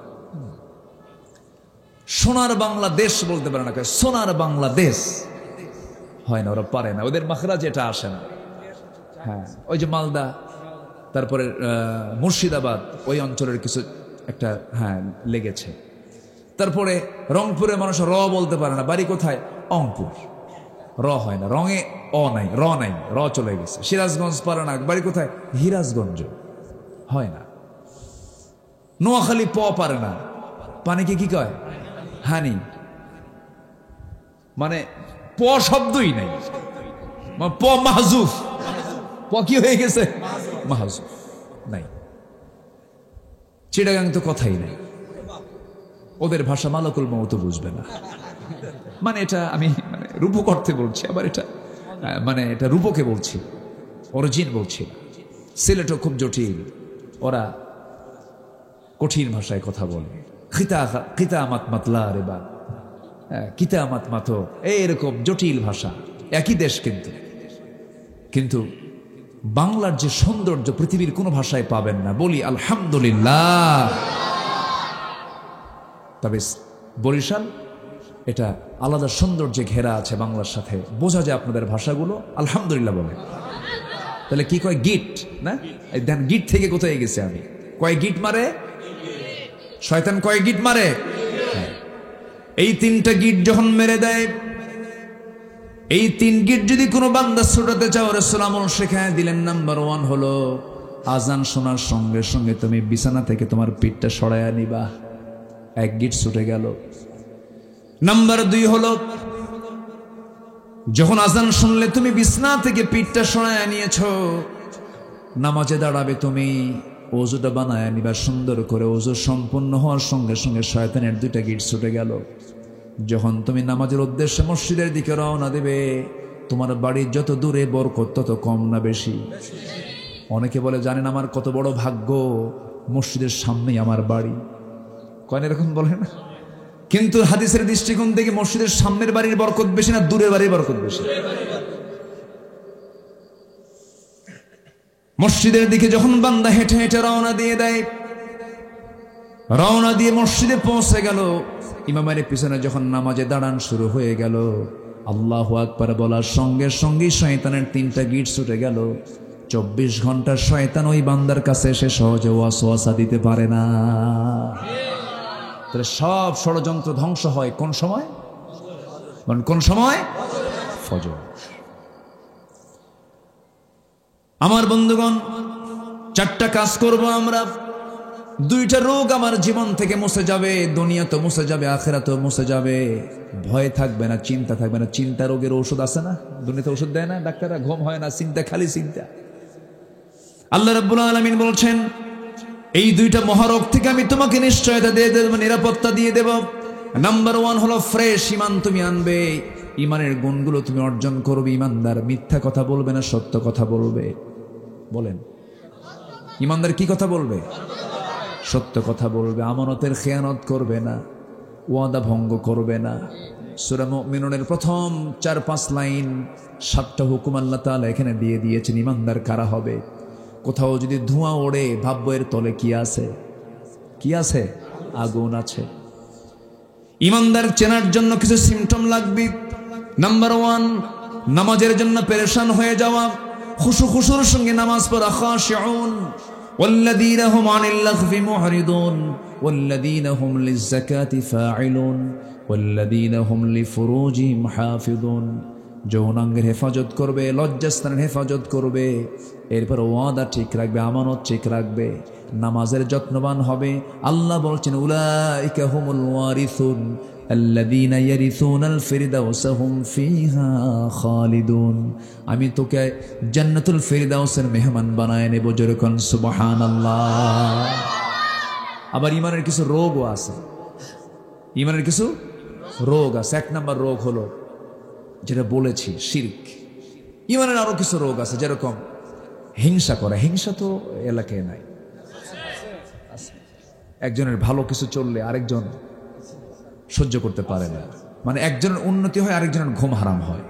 সোনার বাংলাদেশ বলতে পারে না, কয় সোনার বাংলাদেশ, হয় না, ওরা পারে না, ওদের মাখরাজ এটা আসে না। হ্যাঁ, ওই যে মালদা, তারপরে মুর্শিদাবাদ, ওই অঞ্চলের কিছু একটা হ্যাঁ লেগেছে। তারপরে রংপুরে মানুষ র বলতে পারে না, বাড়ি কোথায়? অংপুর, র হয় না, রঙে অ নাই, র নাই, র চলে গেছে। সিরাজগঞ্জ পারে না, বাড়ি কোথায়? হিরাজগঞ্জ, হয় না। নোয়াখালী প পারে না, পানিকে কি কয়? হানি, মানে প শব্দই নাই, প মাহজুফ, প কি হয়ে গেছে? মাহজুফ নাই। চিটাগাং তো কথাই নাই, ওদের ভাষা মালাকুল মউত বুঝবে না। মানে এটা আমি মানে রূপক অর্থে বলছি, আবার এটা মানে এটা রূপকে বলছি, অরিজিন বলছি। সিলেটও খুব জটিল, ওরা কঠিন ভাষায় কথা বলে। কিতামাত মাতলা রে বা, কিতামাত মাতো, এরকম জটিল ভাষা। একই দেশ কিন্তু বাংলার যে সৌন্দর্য পৃথিবীর কোনো ভাষায় পাবেন না, বলি আলহামদুলিল্লাহ। তবে বরিশাল এটা আলাদা সৌন্দর্যে ঘেরা আছে বাংলার সাথে, বোঝা যায় আপনাদের ভাষাগুলো আলহামদুলিল্লাহ বলে। তাহলে কি কয় গিট না, এই দেন গিট থেকে কোথায় গেছে আমি, কয় গিট মারে শয়তান, কয় গিট মারে। এই 3টা গিট যখন মেরে দেয়, এই 3 গিট যদি কোনো বান্দা ছুটাতে চাও, রাসূল আমল শেখায় দিলেন। নাম্বার 1 হলো আজান শোনার সঙ্গে সঙ্গে তুমি বিছানা থেকে তোমার পিঠটা সরাইয়া নিবা, 1 গিট ছুটে গেল। নাম্বার 2 হলো যখন আজান শুনলে তুমি বিছানা থেকে পিঠটা সরাইয়া নিয়েছো, নামাজে দাঁড়াবে তুমি ওযুটা বানায় নিবা সুন্দর করে। ওযু সম্পূর্ণ হওয়ার সঙ্গে সঙ্গে শয়তানের 2টা গিট ছুটে গেল। যখন তুমি নামাজের উদ্দেশ্যে মসজিদের দিকে রওনা দেবে, তোমার বাড়ির যত দূরে বরকত তত কম না বেশি? অনেকে বলে জানেন আমার কত বড় ভাগ্য, মসজিদের সামনেই আমার বাড়ি, কয় এরকম বলে না? কিন্তু হাদিসের দৃষ্টিকোণ থেকে মসজিদের সামনের বাড়ির বরকত বেশি না দূরের বাড়ির বরকত বেশি? মসজিদের দিকে যখন বান্দা হেঁটে হেঁটে রওনা দিয়ে দেয়, রওনা দিয়ে মসজিদে পৌঁছে গেল, ইমামের পিছনে যখন নামাজে দাঁড়ান শুরু হয়ে গেল, আল্লাহু আকবার বলার সঙ্গে সঙ্গেই শয়তানের 3টা গিট ছুটে গেল। 24 ঘন্টা শয়তান ওই বান্দার কাছে এসে সহজে ওয়াসওয়াসা দিতে পারে না। তাহলে সব ষড়যন্ত্র ধ্বংস হয় কোন সময়? কোন সময়? ফজর। আমার বন্ধুগণ, 4টা কাজ করব আমরা, 2টা রোগ আমার জীবন থেকে মুছে যাবে, দুনিয়া তো মুছে যাবে, আখিরাতও মুছে যাবে। ভয় থাকবে না, চিন্তা থাকবে না। চিন্তা রোগের ওষুধ আছে না, দুনিয়াতে ওষুধ দেয় না ডাক্তাররা? ঘুম হয় না, চিন্তা, খালি চিন্তা। আল্লাহ রাব্বুল আলামিন বলছেন এই 2টা মহারোগ থেকে আমি তোমাকে নিশ্চয়তা দিয়ে দেব, নিরাপত্তা দিয়ে দেব। নাম্বার 1 হলো ফ্রেশ ঈমান তুমি আনবে, ঈমানের গুণগুলো তুমি অর্জন করবে। ঈমানদার মিথ্যা কথা বলবে না, সত্য কথা বলবে। বলেন ঈমানদার কি কথা বলবে? সত্য কথা বলবে। আমানতের খেয়ানত করবে না, ওয়াদা ভঙ্গ করবে না। সূরা মুমিনুনের প্রথম 4-5 লাইন 7টা হুকুম আল্লাহ তাআলা এখানে দিয়ে দিয়েছেন। ঈমানদার কারা হবে? কোথাও যদি ধোঁয়া ওড়ে, ভাববো এর তলে কি আছে? কি আছে? আগুন আছে। ঈমানদার চেনার জন্য কিছু সিমটম লাগবে। নাম্বার 1, নামাজের জন্য পেরেশান হয়ে যাওয়া, খুশুর সঙ্গে নামাজ পড়া। খাশিউন ওয়াল্লাযীনা হুম আনিল লাগফি মুহরিদুন ওয়াল্লাযীনা হুম লিয-যাকাতি ফাঈলুন ওয়াল্লাযীনা হুম লিফুরুজিহিম হাফিজুন। যৌনাঙ্গের হেফাজত করবে, লজ্জাস্থানের হেফাজত করবে, এরপর ওয়াদা ঠিক রাখবে, আমানত ঠিক রাখবে, নামাজের যত্নবান হবে। আল্লাহ বলছেন উলাইকা হুমুল ওয়ারিসুন আল্লাযীনা ইয়ারিসুনাল ফিরদাউসা হুম ফিহা খালিদুন। আমি তোকে জান্নাতুল ফিরদাউসের মেহমান বানায় নেব। যেরকম সুবহানাল্লাহ। আবার ঈমানের কিছু রোগও আছে, ঈমানের কিছু রোগ আছে। 1 নম্বর রোগ হলো যেটা বলেছি শিরক। ঈমানের আরো কিছু রোগ আছে, যেরকম হিংসা করে। হিংসা তো এলাকায় নাই, একজনের ভালো কিছু চললে আরেকজন সহ্য করতে পারে না। মানে একজনের উন্নতি হয়, আরেকজনের ঘুম হারাম হয়,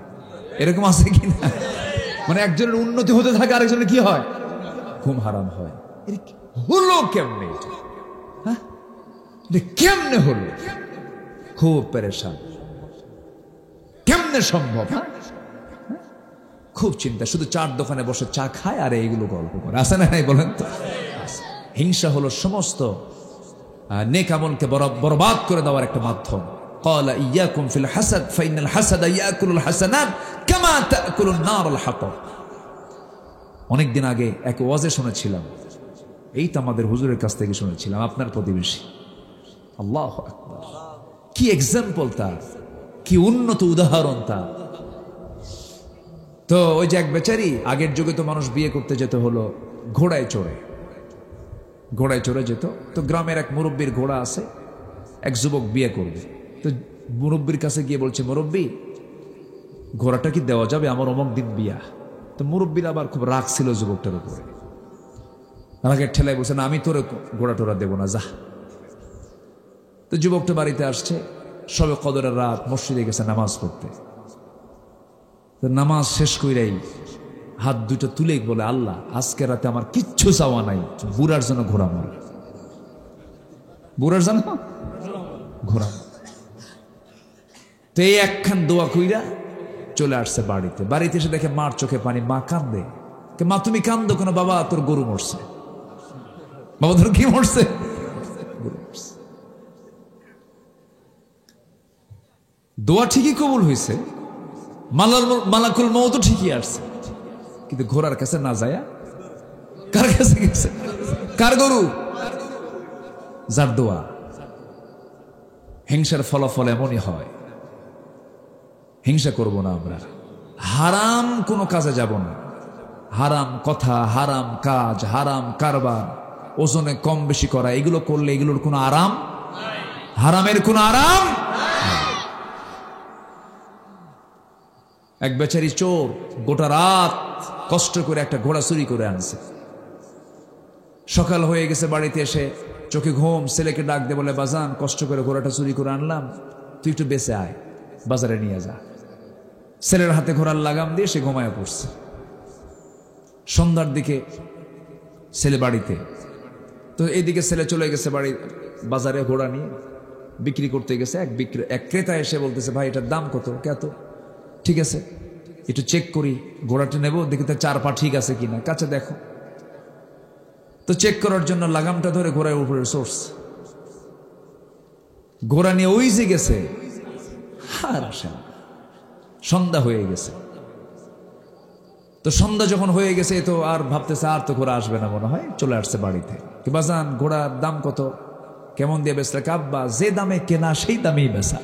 এরকম আছে কি না? মানে একজনের উন্নতি হতে থাকে, আরেকজনের কি হয়? ঘুম হারাম হয়। হলো কেমনে? হ্যাঁ, কেমনে হলো? খুব পেরেশান, কেমনে সম্ভব? খুব চিন্তা, শুধু চার দোকানে বসে চা খায় আর এইগুলো গল্প করে। আছে না নাই বলেন তো? হিংসা হলো সমস্ত নেক আমলকে বরবাদ করে দেওয়ার একটা মাধ্যম। ক্বালা ইয়াকুম ফিল হাসাদ ফাইনাল হাসাদা ইয়াকুলুল হাসানাত কামা তাকুলুন নারুল হাতাব। অনেকদিন আগে এক ওয়াজে শুনেছিলাম, এই তো আমাদের হুজুরের কাছ থেকে শুনেছিলাম, আপনার প্রতিবেশী। আল্লাহু আকবার, কি এক্সাম্পল তার, কি উন্নত উদাহরণ তার। তো ওই যে এক বেচারি, আগের যুগে তো মানুষ বিয়ে করতে যেত হলো ঘোড়ায় চড়ে, ঘোড়ায় চড়ে যেত। তো গ্রামের এক মুরব্বীর ঘোড়া আছে, এক যুবক বিয়ে করবে। তো মুরব্বীর কাছে গিয়ে বলছে, মুরব্বী ঘোড়াটা কি দেওয়া যাবে, আমার অমুক দিন বিয়া। তো মুরব্বীর আবার খুব রাগ ছিল যুবকটার উপরে, রাগের ঠেলায় বলছে, না আমি তোর ঘোড়া টোড়া দেবো না, যা। তো যুবকটা বাড়িতে আসছে, সবে কদরের রাত, মসজিদে গেছে নামাজ পড়তে। তো নামাজ শেষ কইরাই হাত দুটো তুলে বলে, আল্লাহ আজকে রাতে আমার কিচ্ছু চাওয়া নাই, বুড়ার জন্য ঘোরা মার, বুড়ার জন্য ঘোরা মার। তো এই একখান দোয়া কইরা চলে আসছে বাড়িতে। বাড়িতে এসে দেখে মার চোখে পানি, মা কান্দে। মা তুমি কান্দো কেন? বাবা তোর গরু মরছে। বাবা তোর কি মরছে? গরু মরছে। দোয়া ঠিকই কবুল হয়েছে, মালাকুল মওত ঠিকই আসছে, কিন্তু ঘোড়ার কাছে না যায়, কার কাছে গেছে? কার গরু? যার দোয়া। হিংসার ফলাফল এমনই হয়। হিংসা করব না আমরা, হারাম কোনো কাজে যাব না। হারাম কথা, হারাম কাজ, হারাম কারবার, ওজনে কম বেশি করা, এগুলো করলে এগুলোর কোনো আরাম, হারামের কোনো আরাম। এক বেচারি চোর গোটা রাত কষ্ট করে একটা ঘোড়া চুরি করে আনছে। সকাল হয়ে গেছে, বাড়িতে এসে চোখে ঘুম, ছেলেকে ডাক দিয়ে বলে, বাজান কষ্ট করে ঘোড়াটা চুরি করে আনলাম, তুই একটু বেঁচে আয়, বাজারে নিয়ে যা। ছেলের হাতে ঘোড়ার লাগাম দিয়ে সে ঘুমায় পড়ছে। সন্ধ্যার দিকে ছেলে বাড়িতে, তো এইদিকে ছেলে চলে গেছে বাড়ি, বাজারে ঘোড়া নিয়ে বিক্রি করতে গেছে। এক ক্রেতা এসে বলতেছে, ভাই এটার দাম কত? কত? ঠিক আছে একটু চেক করি, ঘোড়াটা নেবো, দেখি তার চার পা ঠিক আছে কিনা, কাছে দেখো। তো চেক করার জন্য লাগামটা ধরে ঘোড়ার উপরে সোর্স, ঘোড়া নিয়ে ওই যে গেছে। আর আসেন, সন্ধ্যা হয়ে গেছে। তো সন্ধ্যা যখন হয়ে গেছে, তো আর ভাবতেছে আর তো ঘোড়া আসবে না মনে হয়, চলে আসছে বাড়িতে। কি বাজান ঘোড়ার দাম কত? কেমন দিয়ে বেচলে? কাব্বা যে দামে কেনা সেই দামেই বেচা।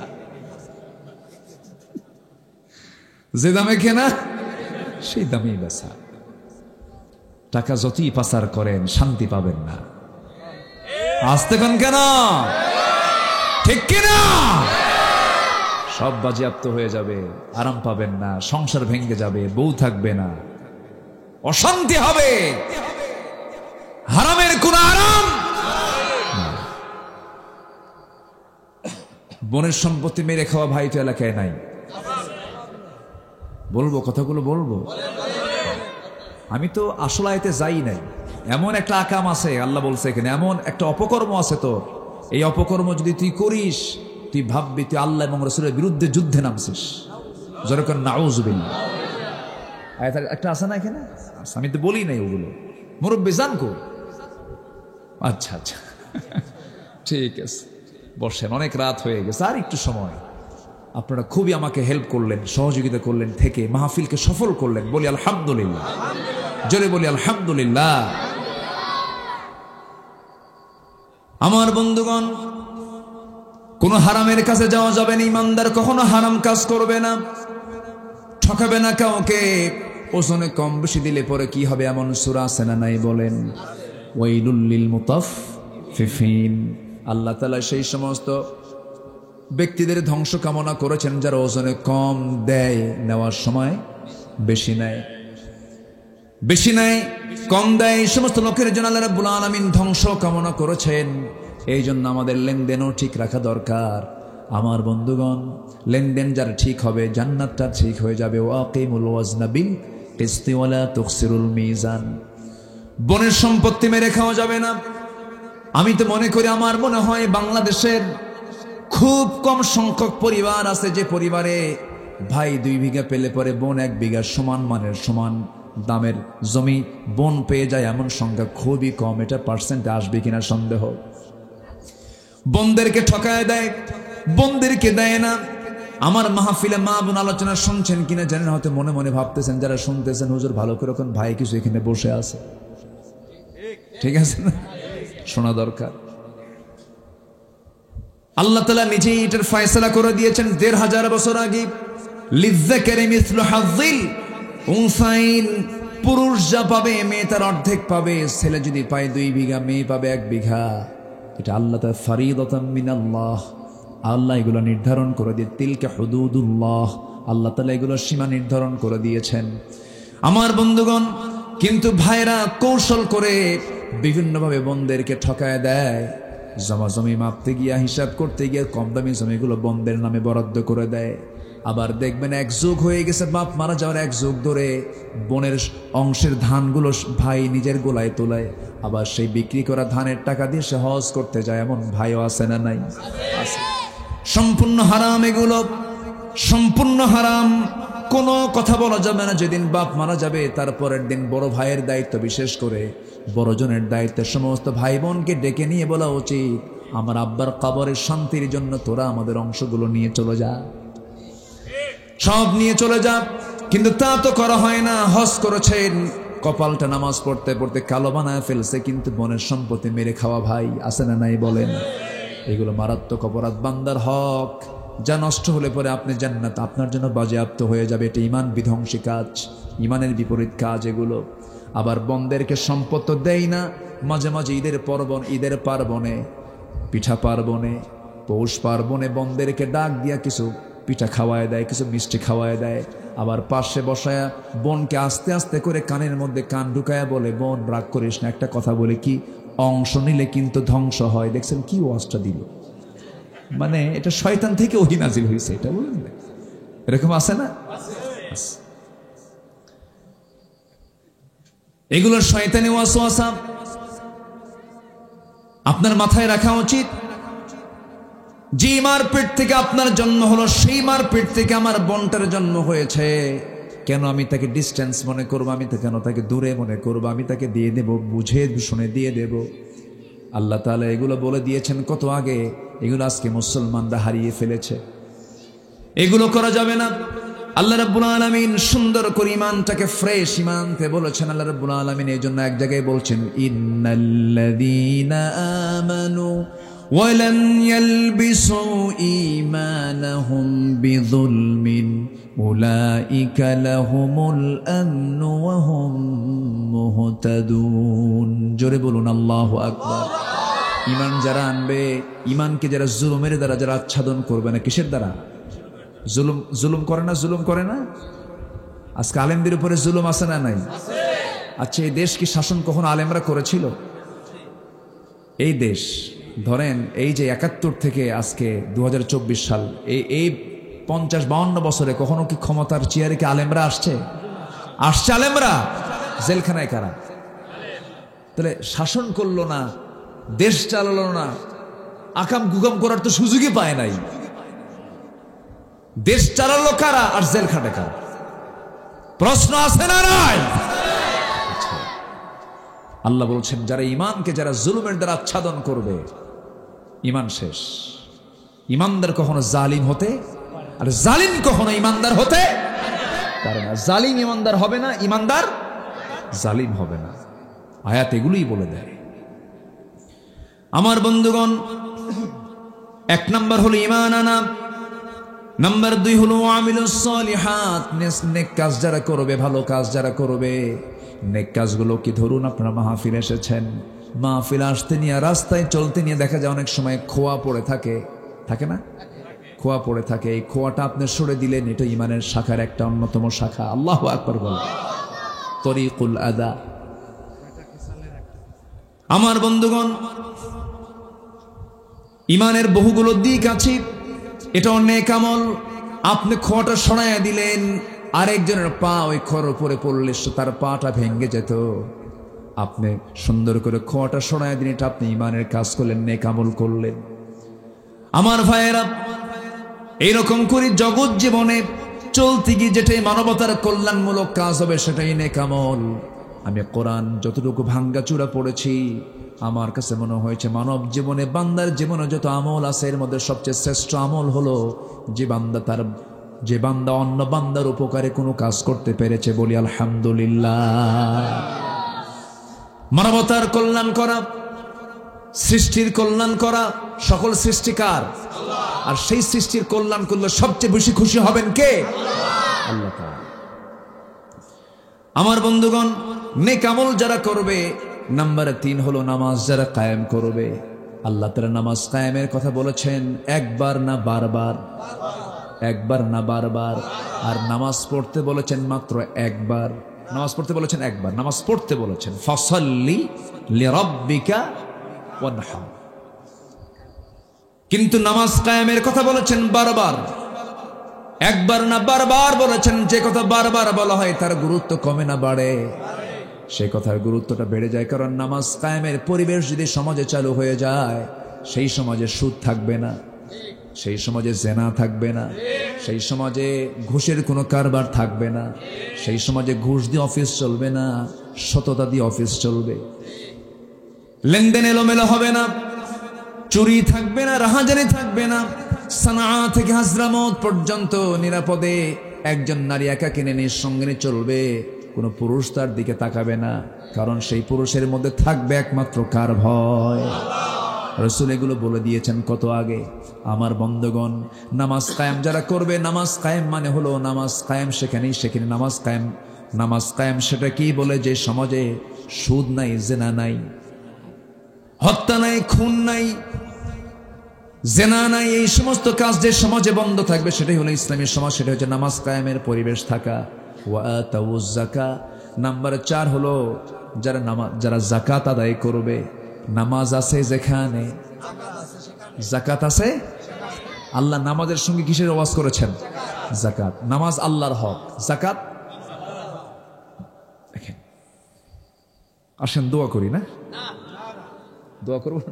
যে দামে কেনা সেই দামেই বেচা। টাকা যতই পাচার করেন শান্তি পাবেন না। আসতে কোন কেন? ঠিক কিনা? সব বাজেয়াপ্ত হয়ে যাবে, আরাম পাবেন না, সংসার ভেঙে যাবে, বউ থাকবে না, অশান্তি হবে, হারামের কোন আরাম। বোনের সম্পত্তি মেরে খাওয়া ভাই তো এলাকায় নাই। বলবো কথাগুলো বলবো। আমি তো আসল আয়াতে যাই নাই। এমন একটা আকাম আছে, আল্লাহ বলছে এখানে, এমন একটা অপকর্ম আছে তোর, এই অপকর্ম যদি তুই করিস, তুই ভাববি তুই আল্লাহ এবং রাসূলের বিরুদ্ধে যুদ্ধে নামছিস। যেরকম নাউযুবিল্লাহ আয়াত একটা আছে না এখানে? আমি তো বলি নাই ওগুলো, মুরব্বি জান কো। আচ্ছা আচ্ছা ঠিক আছে, বসেন, অনেক রাত হয়ে গেছে, আর একটু সময়। আপনারা খুবই আমাকে হেল্প করলেন, সহযোগিতা করলেন, থেকে মাহফিলকে সফল করলেন। বলি আলহামদুলিল্লাহ, জোরে বলি আলহামদুলিল্লাহ। আমার বন্ধুগণ, কোন হারামের কাছে যাওয়া যাবে না। ইমানদার কখনো হারাম কাজ করবে না, ঠকাবে না কাউকে। ওজনে কম বেশি দিলে পরে কি হবে, এমন সূরা আছে না নাই? বলেন ওয়াইলুল লিল মুতাফফিফিন। আল্লাহ তাআলা সেই সমস্ত ব্যক্তিদের ধ্বংস কামনা করেছেন যারা ওজনে কম দেয়, নেওয়ার সময় বেশি নেয়, বেশি নেয়, কম দেয়। এই সমস্ত লোকের জন্য আল্লাহ রাব্বুল আলামিন ধ্বংস কামনা করেছেন। এই জন্য আমাদের লেনদেনও ঠিক রাখা দরকার। আমার বন্ধুগণ, লেনদেন যার ঠিক হবে, জান্নাতটা ঠিক হয়ে যাবে। ওয়াকিমুল ওয়াজনা বিল কিসতি ওয়ালা তুখসিরুল মিজান। বনের সম্পত্তি মেরে খাওয়া যাবে না। আমি তো মনে করি, আমার মনে হয় বাংলাদেশের খুব কম সংখ্যক পরিবার আছে যে পরিবারে ভাই 2 বিঘা পেলে পরে বোন 1 বিঘা সমান মানের সমান দামের জমি বোন পেয়ে যায়, এমন সংখ্যা খুবই কম। এটা পার্সেন্টে আসবে কিনা সন্দেহ। বোনদেরকে ঠকায় দেয়, বোনদেরকে দেয় না। আমার মাহফিলে মা বোন আলোচনা শুনছেন কিনা জানেন, হয়তো মনে মনে ভাবতেছেন, যারা শুনতেছেন, হুজুর ভালো করে কোন ভাই কিছু এখানে বসে আছে, ঠিক আছে না? শোনা দরকার। আল্লাহ তাআলা নিজেই এটার ফয়সালা করে দিয়েছেন 1500 বছর আগে। লিযযাকারি মিসলু হাযযিল উনসাইন। পুরুষ যা পাবে মেয়ে তার অর্ধেক পাবে। ছেলে যদি পায় 2 বিঘা, মেয়ে পাবে 1 বিঘা। এটা আল্লাহ তাআলা ফরিদাতাম মিনাল্লাহ, আল্লাহ এগুলো নির্ধারণ করে দিয়ে, তিলকা হুদুদুল্লাহ, আল্লাহ তাআলা এগুলো সীমা নির্ধারণ করে দিয়েছেন। আমার বন্ধুগণ, কিন্তু ভাইরা কৌশল করে বিভিন্নভাবে বোনদেরকে ঠকায় দেয়। জমি মাপতে গিয়া, হিসাব করতে গিয়ে কম দামি জমিগুলো বোনদের নামে বরাদ্দ করে দেয়। আবার দেখবেন এক যুগ হয়ে গেছে, বাপ মারা যাওয়ার এক যুগ ধরে বোনের অংশের ধানগুলো ভাই নিজের গোলায় তোলায়, আবার সেই বিক্রি করা ধানের টাকা দিয়ে সে হজ করতে যায়। এমন ভাইও আছে না নাই? আছে। সম্পূর্ণ হারাম এগুলো, সম্পূর্ণ হারাম। কোনো কথা বলা যাবে না। যেদিন বাপ মারা যাবে তারপরের দিন বড় ভাইয়ের দায়িত্ব, বিশেষ করে বড়জনের দায়িত্বে সমস্ত ভাই বোনকে ডেকে নিয়ে বলা উচিত, আমার আব্বার কবরের শান্তির জন্য তোরা আমাদের অংশগুলো নিয়ে চলে যা, সব নিয়ে চলে যা। কিন্তু তা তো করা হয় না। হজ করেছেন, কপালটা নামাজ পড়তে পড়তে কালো বানায় ফেলছে, কিন্তু বোনের সম্পত্তি মেরে খাওয়া ভাই আছে না নাই বলেন? এগুলো মারাত্মক অপরাধ, বান্দার হক, যা নষ্ট হলে পরে আপনি জান্নাত আপনার জন্য বাজেয়াপ্ত হয়ে যাবে। এটা ঈমান বিধ্বংসী কাজ, ঈমানের বিপরীত কাজ এগুলো। আবার বন্দেরকে সম্পদ তো দেয় না, মাঝে মাঝে ঈদের পার্বণে, পিঠা পার্বণে, পৌষ পার্বণে বন্দেরকে ডাক দিয়া কিছু পিঠা খাওয়ায় দেয়, কিছু মিষ্টি খাওয়ায় দেয়। আবার পাশে বসায়া বোনকে আস্তে আস্তে করে কানের মধ্যে কান ঢুকায়া বলে, বোন রাগ করিস না, একটা কথা বলে কি, অংশ নিলে কিন্তু ধ্বংস হয়। দেখছেন কি ওয়াজটা দিল, মানে এটা শয়তান থেকে ওহী নাজিল হয়েছে, এটা বলেন না, এরকম আছে না? এগুলো শয়তানি ওয়াসওয়াসা, আপনার মাথায় রাখা উচিত। যে মার পেট থেকে আপনার জন্ম হলো, সেই মার পেট থেকে আমার বোনটার জন্ম হয়েছে, কেন আমি তাকে ডিস্টেন্স মনে করবো? আমি তো কেন তাকে দূরে মনে করবো? আমি তাকে দিয়ে দেব, বুঝে শুনে দিয়ে দেব। আল্লাহ তাআলা এগুলো বলে দিয়েছেন কত আগে, এগুলো আজকে মুসলমানরা হারিয়ে ফেলেছে। এগুলো করা যাবে না। আল্লাহ রাব্বুল আলামিন সুন্দর করে ঈমানটাকে ফ্রেশ ঈমানতে বলেছেন। আল্লাহ রাব্বুল আলামিন এই জন্য এক জায়গায় বলছেন, ইন্নাল্লাযীনা আমানু ওয়া লাম ইয়ালবিসু ঈমানাহুম বিযুলমিন উলাইকা লাহুমুল আমনু ওয়া হুম মুহতাদুন। জোরে বলুন আল্লাহু আকবার। ঈমান যারা আনবে, ঈমানকে যারা জুলুমের দ্বারা যারা আচ্ছাদন করবে না, কিসের দ্বারা? জুলুম করে না, জুলুম করে না। আজকে আলেমদের উপরে জুলুম আছে না নাই? আচ্ছা, এই দেশ কি শাসন কখনো আলেমরা করেছিল? এই দেশ ধরেন এই যে 71 থেকে আজকে 2024 সাল, এই 50-52 বছরে কখনো কি ক্ষমতার চেয়ারে কি আলেমরা আসছে? আলেমরা? জেলখানায় কারা? তাহলে শাসন করলো না, দেশ চালালো না, আকাম কুকাম করার তো সুযোগই পায় নাই। দেশ চালালো কারা আর জেল খাটে কারা? প্রশ্ন আছে না নাই? আল্লাহ বলছেন, যারা ঈমানকে যারা জুলুমের দ্বারা আচ্ছাদন করবে, ঈমান শেষ। ঈমানদার কখনো জালিম হতে, আর জালিম কখনো ঈমানদার হতে পারে না। জালিম ঈমানদার হবে না, ঈমানদার জালিম হবে না। আয়াত এগুলোই বলে দেয়। আমার বন্ধুগণ, 1 নম্বর হলো ঈমান আনা, নাম্বার 2 হলো আমিলুস সলিহাত, নেক কাজ যারা করবে, ভালো কাজ যারা করবে। নেক কাজগুলো কি, ধরুন আপনারা মাহফিল এসেছেন, মাহফিল আসতে নিয়ে রাস্তায় চলতে নিয়ে দেখা যায় অনেক সময় খোয়া পড়ে থাকে, থাকে না? খোয়া পড়ে থাকে। এই খোয়াটা আপনি সরে দিলেন, এটা ঈমানের শাখার একটা অন্যতম শাখা। আল্লাহু আকবার বলেন। তরিকুল আদা। আমার বন্ধুগণ, ঈমানের বহুগুলো দিক আছে, এটা নেক আমল। আপনি খোয়াটা সরাইয়া দিলেন, আরেকজনের পা ওই খোয়ার উপরে পড়লে তার পাটা ভেঙে যেত। আপনি সুন্দর করে খোয়াটা সরাইয়া দিন, এটা আপনি ঈমানের কাজ করলেন, নেক আমল করলেন। আমার ভাইয়েরা, এইরকম করে জগৎ জীবনে চলতে গিয়ে যেটাই মানবতার কল্যাণমূলক কাজ হবে, সেটাই নেক আমল। আমি কোরআন যতটুকু ভাঙ্গাচুরা পড়েছি, আমার কাছে মনে হয়েছে মানব জীবনে, বান্দার জীবনে যত আমল আছে, এর মধ্যে সবচেয়ে শ্রেষ্ঠ আমল হলো যে বান্দা অন্য বান্দার উপকারে কোনো কাজ করতে পেরেছে। বলি আলহামদুলিল্লাহ। মানবতার কল্যাণ করা, সৃষ্টির কল্যাণ করা, সকল সৃষ্টিকার, আর সেই সৃষ্টির কল্যাণ করলে সবচেয়ে বেশি খুশি হবেন কে? আল্লাহ তাআলা। আমার বন্ধুগণ, নেক আমল যারা করবে, নাম্বার 3 হলো নামাজ যারা কায়েম করবে। আল্লাহ তাআলা নামাজ কায়েমের কথা বলেছেন, একবার না বারবার, একবার না বারবার। আর নামাজ পড়তে বলেছেন মাত্র একবার। নামাজ পড়তে বলেছেন একবার, নামাজ পড়তে বলেছেন ফাসাল্লি লিরাব্বিকা ওয়ানহার। কিন্তু নামাজ কায়েমের কথা বলেছেন বারবার। একবার না বারবার বলেছেন, যে কথা বারবার বলা হয় তার গুরুত্ব কমে না বাড়ে? সেই কথার গুরুত্বটা বেড়ে যায়। কারণ নামাজ কায়েমের পরিবেশ যদি সমাজে চালু হয়ে যায়, সেই সমাজে সুদ থাকবে না, সেই সমাজে জেনা থাকবে না, সেই সমাজে ঘুষের কোনো কারবার থাকবে না, সেই সমাজে ঘুষ দিয়ে অফিস চলবে না, সততা দিয়ে অফিস চলবে, লেনদেন এলোমেলো হবে না, চুরি থাকবে না, রাহাজানি থাকবে না। সানা থেকে হাজরামত পর্যন্ত নিরাপদে একজন নারী একা কিনে নিঃসঙ্গে চলবে, কোনো পুরুষ তার দিকে তাকাবে না, কারণ সেই পুরুষের মধ্যে থাকবে একমাত্র কার ভয়? রাসূল এগুলো বলে দিয়েছেন কত আগে। আমার বন্ধগণ, নামাজ কায়েম যারা করবে, নামাজ কায়েম মানে হলো নামাজ কায়েম সেখানেই সেখানে নামাজ কায়েম। নামাজ কায়েম সেটা কি বলে? যে সমাজে সুদ নাই, জেনা নাই, হত্যা নাই, খুন নাই, জেনা নাই, এই সমস্ত কাজ যে সমাজে বন্ধ থাকবে সেটাই হলো ইসলামী সমাজ, সেটা হচ্ছে নামাজ কায়েমের পরিবেশ থাকা। ওয়া আতাউজ যাকাত, নাম্বার 4 হলো যারা যাকাত আদায় করবে। নামাজ আছে যেখানে যাকাত আছে। আল্লাহ নামাজের সঙ্গে কিসের ওয়াজ করেছেন? যাকাত। নামাজ আল্লাহর হক, যাকাত। দেখেন, আসেন দোয়া করি না? দোয়া করব না?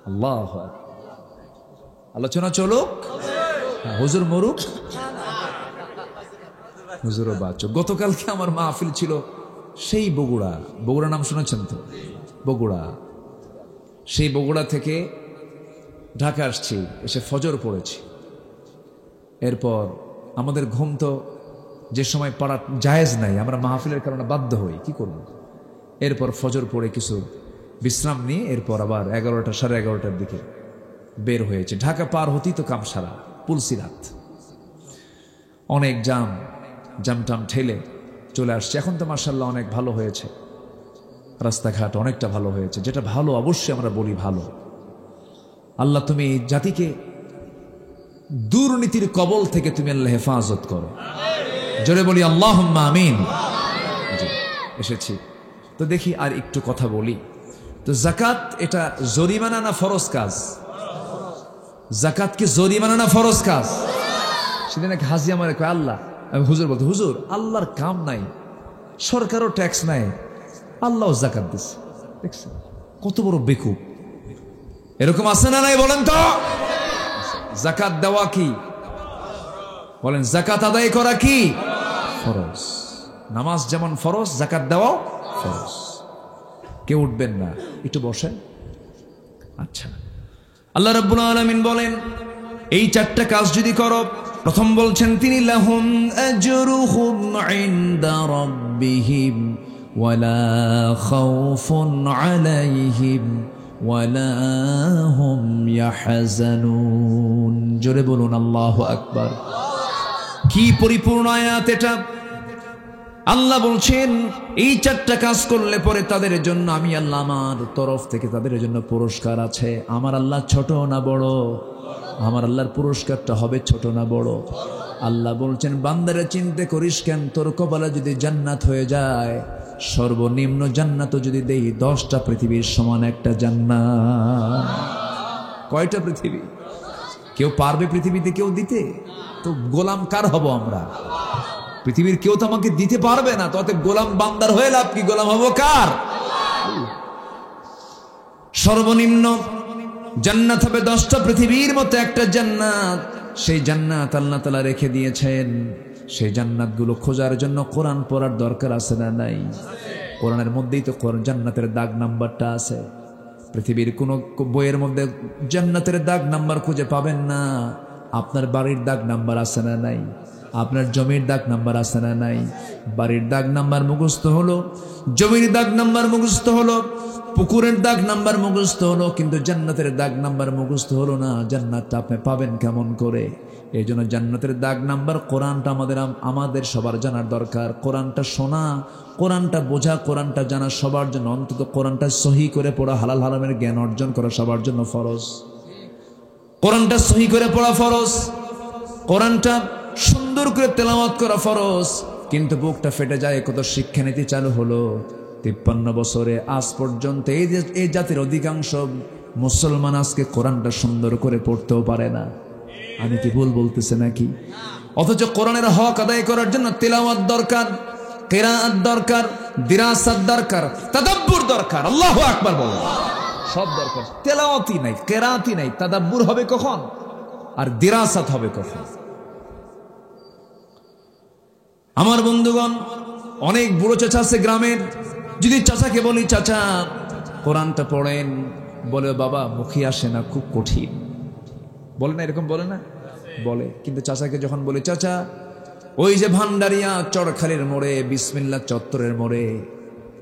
আল্লাহ আলোচনা চলুক, হুজুর মরুক, হুজুরও বাঁচো। গতকালকে আমার মাহফিল ছিল সেই বগুড়া নাম শুনেছেন তো? বগুড়া। সেই বগুড়া থেকে ঢাকা আসছি, এসে ফজর পড়েছি। এরপর আমাদের ঘুম তো যে সময় পড়া জায়েজ নাই, আমরা মাহফিলের কারণে বাধ্য হই, কি করব। এরপর ফজর পড়ে কিছু বিশ্রাম নিয়ে এরপর আবার 11টা সাড়ে 11টার দিকে বের হয়েছে। ঢাকা পার হতেই তো কামসারা, পুলসিরাত, অনেক জামটাম ঠেলে চলে আসছে। এখন তো মাশাআল্লাহ অনেক ভালো হয়েছে, রাস্তাঘাট অনেকটা ভালো হয়েছে। যেটা ভালো অবশ্যই আমরা বলি ভালো। আল্লাহ তুমি জাতিকে দুর্নীতির কবল থেকে তুমি আল্লাহ হেফাজত করো, জোরে বলি আল্লাহুম্মা আমিন। এসেছি তো দেখি আর একটু কথা বলি। তো যাকাত এটা জরিমানা না ফরজ কাজ? যাকাত কি জরিমানা না ফরজ কাজ? সেদিন এক হাজি আমার কয়, আল্লাহ, আমি হুজুর বলতে, হুজুর আল্লাহর কাম নাই, সরকারও ট্যাক্স নাই, আল্লাহও যাকাত দিচ্ছে। দেখছেন কত বড় বেকুব? এরকম আছে না নাই বলেন তো? যাকাত দেওয়া কি? বলেন, যাকাত আদায় করা কি ফরজ? নামাজ যেমন ফরজ, যাকাত দেওয়াও ফরজ। কেউ উঠবেন না, একটু বসেন। আচ্ছা, আল্লাহ রাব্বুল আলামিন বলেন, এই 4টা কাজ যদি করো, প্রথম বলছেন তিনি লাহুম আজরুহুম ইনদা রাব্বিহিম ওয়ালা খাউফুন আলাইহিম ওয়ালা হুম ইয়াহজানুন। জোরে বলুন আল্লাহু আকবার। কি পরিপূর্ণ আয়াত এটা! আল্লাহ বলছেন এই 4টা কাজ করলে পরে তাদের জন্য আমি আল্লাহ আমার তরফ থেকে তাদের জন্য পুরস্কার আছে। আমার আল্লাহ ছোট না বড়? আমার আল্লাহর পুরস্কারটা হবে ছোট না বড়? আল্লাহ বলছেন, বান্দারে চিন্তা করিস কেন? তোর কপালে যদি জান্নাত হয়ে যায়, সর্বনিম্ন জান্নাতও যদি দেই 10টা পৃথিবীর সমান একটা জান্নাত। কয়টা পৃথিবী? কেউ পারবে পৃথিবীতে কেউ দিতে? তো গোলাম কার হব আমরা? পৃথিবীর কেউ তো আমাকে দিতে পারবে না, তো গোলাম বান্দার হয়ে লাভ কি? গোলাম হব কার? সর্বনিম্ন জান্নাত হবে 10টা পৃথিবীর মতো একটা জান্নাত। সেই জান্নাত আল্লাহ তাআলা রেখে দিয়েছেন। সেই জান্নাতগুলো খোঁজার জন্য কোরআন পড়ার দরকার আছে না নাই? কোরআনের মধ্যেই তো জান্নাতের দাগ নাম্বারটা আছে। পৃথিবীর কোনো বইয়ের মধ্যে জান্নাতের দাগ নাম্বার খুঁজে পাবেন না। আপনার বাড়ির দাগ নাম্বার আছে না নাই? আপনার জমির দাগ নাম্বার আছে না নাই? বাড়ির দাগ নাম্বার মুখস্থ হলো, জমির দাগ নাম্বার মুখস্থ হলো, পুকুরের দাগ নাম্বার মুখস্থ হলো, কিন্তু জান্নাতের দাগ নাম্বার মুখস্থ হলো না। জান্নাতটা আপনি পাবেন কেমন করে? এই জন্য জান্নাতের দাগ নাম্বার কোরআনটা আমাদের সবার জানার দরকার। কোরআনটা শোনা, কোরআনটা বোঝা, কোরআনটা জানা সবার জন্য, অন্তত কোরআনটা সহি করে পড়া, হালাল হারামের জ্ঞান অর্জন করা সবার জন্য ফরজ। কোরআনটা সহি করে পড়া ফরজ, কোরআনটা সুন্দর করে তেলাওয়াত করা ফরজ। কিন্তু বুকটা ফেটে যায়, কত শিক্ষানীতি চালু হলো 53 বছরে আজ পর্যন্ত এই জাতির অধিকাংশ মুসলমান আজকে কোরআনটা সুন্দর করে পড়তেও পারে না। আমি কি ভুল বলতেছে নাকি? অথচ কোরআনের হক আদায় করার জন্য তিলাওয়াত দরকার, কিরাআত দরকার, দিরাসাত দরকার, তাদাব্বুর দরকার। আল্লাহু আকবার বলো। সব দরকার। তেলাওয়াতই নাই, কিরাআতই নাই, তাদাব্বুর হবে কখন আর দিরাসাত হবে কখন? আমার বন্ধুগণ, অনেক বুড়ো চাচা আছে গ্রামের, যদি চাচাকে বলি চাচা কোরআনটা পড়েন, বলে বাবা মুখে আসে না, খুব কঠিন। বলে না, এরকম বলে না? বলে। কিন্তু চাচাকে যখন বলি চাচা ওই যে ভান্ডারিয়া চড়খালির মোড়ে বিসমিল্লাহ চত্বরের মোড়ে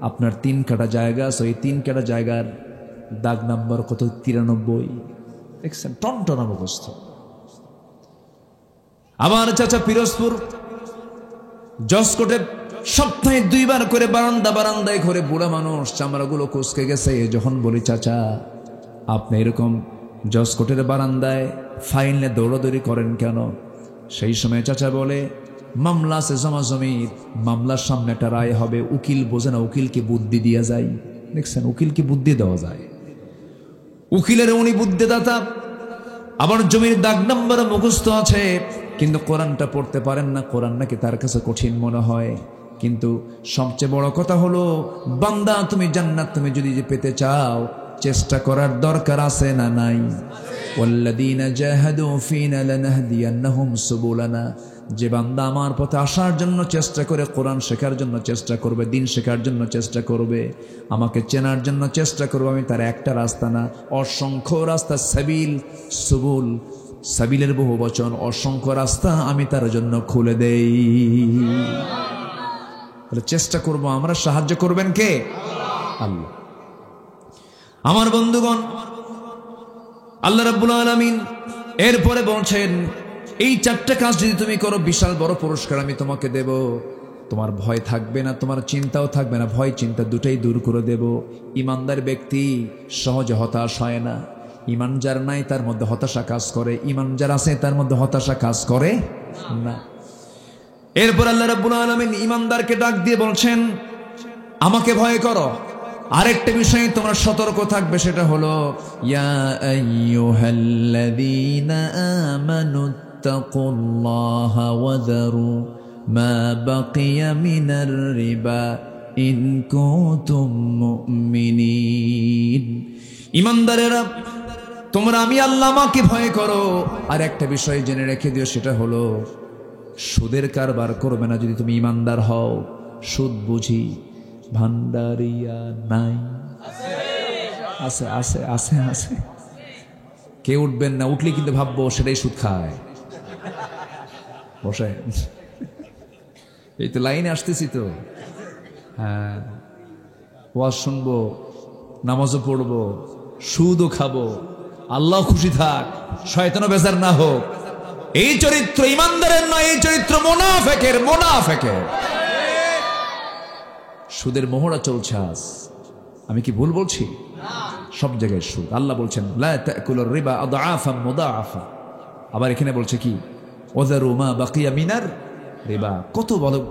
আপনার 3 কাটা জায়গা আছে, ওই 3 কাটা জায়গার দাগ নাম্বার কত? 93। দেখছেন, টনটনা মুখস্থ। আবার চাচা পিরোজপুর জসকোটে সপ্তাহে 2 বার করে বারান্দায় ঘরে বুড়া মানুষ চামড়াগুলো কুচকে গেছে, যখন বলি চাচা আপনি এরকম জসকোটের বারান্দায় ফাইলে দৌড়াদৌড়ি করেন কেন? সেই সময় চাচা বলে মামলা আছে জমাজমির, মামলার সামনে একটা রায় হবে, উকিল বোঝে না, উকিলকে বুদ্ধি দিয়া যায়। দেখছেন, উকিলকে বুদ্ধি দেওয়া যায়, উকিলের উনি বুদ্ধিদাতা। আবার জমির দাগ নাম্বার মুখস্থ আছে, কিন্তু কোরআনটা পড়তে পারেন না, কোরআন নাকি তার কাছে কঠিন মনে হয়। কিন্তু সবচেয়ে বড় কথা হলো বান্দা, তুমি জান্নাত তুমি যদি পেতে চাও চেষ্টা করার দরকার আছে না নাই? ওয়াল্লাযীনা জাহাদু ফীনা লানাহদিয়ান্নাহুম সুবুলানা। যে বান্দা আমার পথে আসার জন্য চেষ্টা করে, কোরআন শেখার জন্য চেষ্টা করবে, দিন শেখার জন্য চেষ্টা করবে, আমাকে চেনার জন্য চেষ্টা করবে, আমি তার একটা রাস্তা না অসংখ্য রাস্তা, সাবিল সুবুল, সাবিলের বহু বচন, অসংখ্য রাস্তা আমি তার জন্য খুলে দেই। চেষ্টা করব আমরা, সাহায্য করবেন কে? আল্লাহ। আমার বন্ধুগণ, আল্লাহ রাব্বুল আলামিন এরপরে বলছেন এই 4টা কাজ যদি তুমি করো বিশাল বড় পুরস্কার আমি তোমাকে দেব। তোমার ভয় থাকবে না, তোমার চিন্তাও থাকবে না, ভয় চিন্তা দুটাই দূর করে দেব। ইমানদার ব্যক্তি সহজে হতাশ হয় না। ইমান যার নাই তার মধ্যে হতাশা কাজ করে, ইমান যার আছে তার মধ্যে হতাশা কাজ করে না। এরপর আল্লাহ রাব্বুল আলামিন ইমানদারকে ডাক দিয়ে বলছেন আমাকে ভয় করো। আরেকটা বিষয়ে তোমরা সতর্ক থাকবে, সেটা হলো ইয়া আইয়ুহাল্লাযীনা আমানুত্তাকুল্লাহা ওয়া যারু মা বাকিয়া মিনার রিবা ইন কুনতুম মুমিনিন। ইমানদারেরা তোমরা আমি আল্লাহ আমাকে ভয় করো। আর একটা বিষয় জেনে রেখে দিও, সেটা হলো সুদের কারবার করবে না যদি তুমি ইমানদার হও। সুদ বুঝি ভান্ডারিয়া নাই? আছে আছে আছে আছে। কে উঠবেন না? উঠলে কিন্তু ভাববো সেটাই সুদ খায়। বসে এই তো লাইনে আসতেছি তো। হ্যাঁ, ওয়াজ শুনবো, নামাজও পড়বো, সুদও খাবো, আল্লাহ খুশি থাক, শয়তানও বেজার না হোক। এই চরিত্র ইমানদারের নয়, এই চরিত্র মুনাফিকের। মুনাফিকের সুদের মোহরা চলছে আজ। আমি কি ভুল বলছি? সব জায়গায় সুদ। আল্লাহ বলছেন লা তাকুলুর রিবা আদআফা মুদাআফা। আবার এখানে বলছে কি ওয়াযারু মা বাকিয়া মিনার রিবা।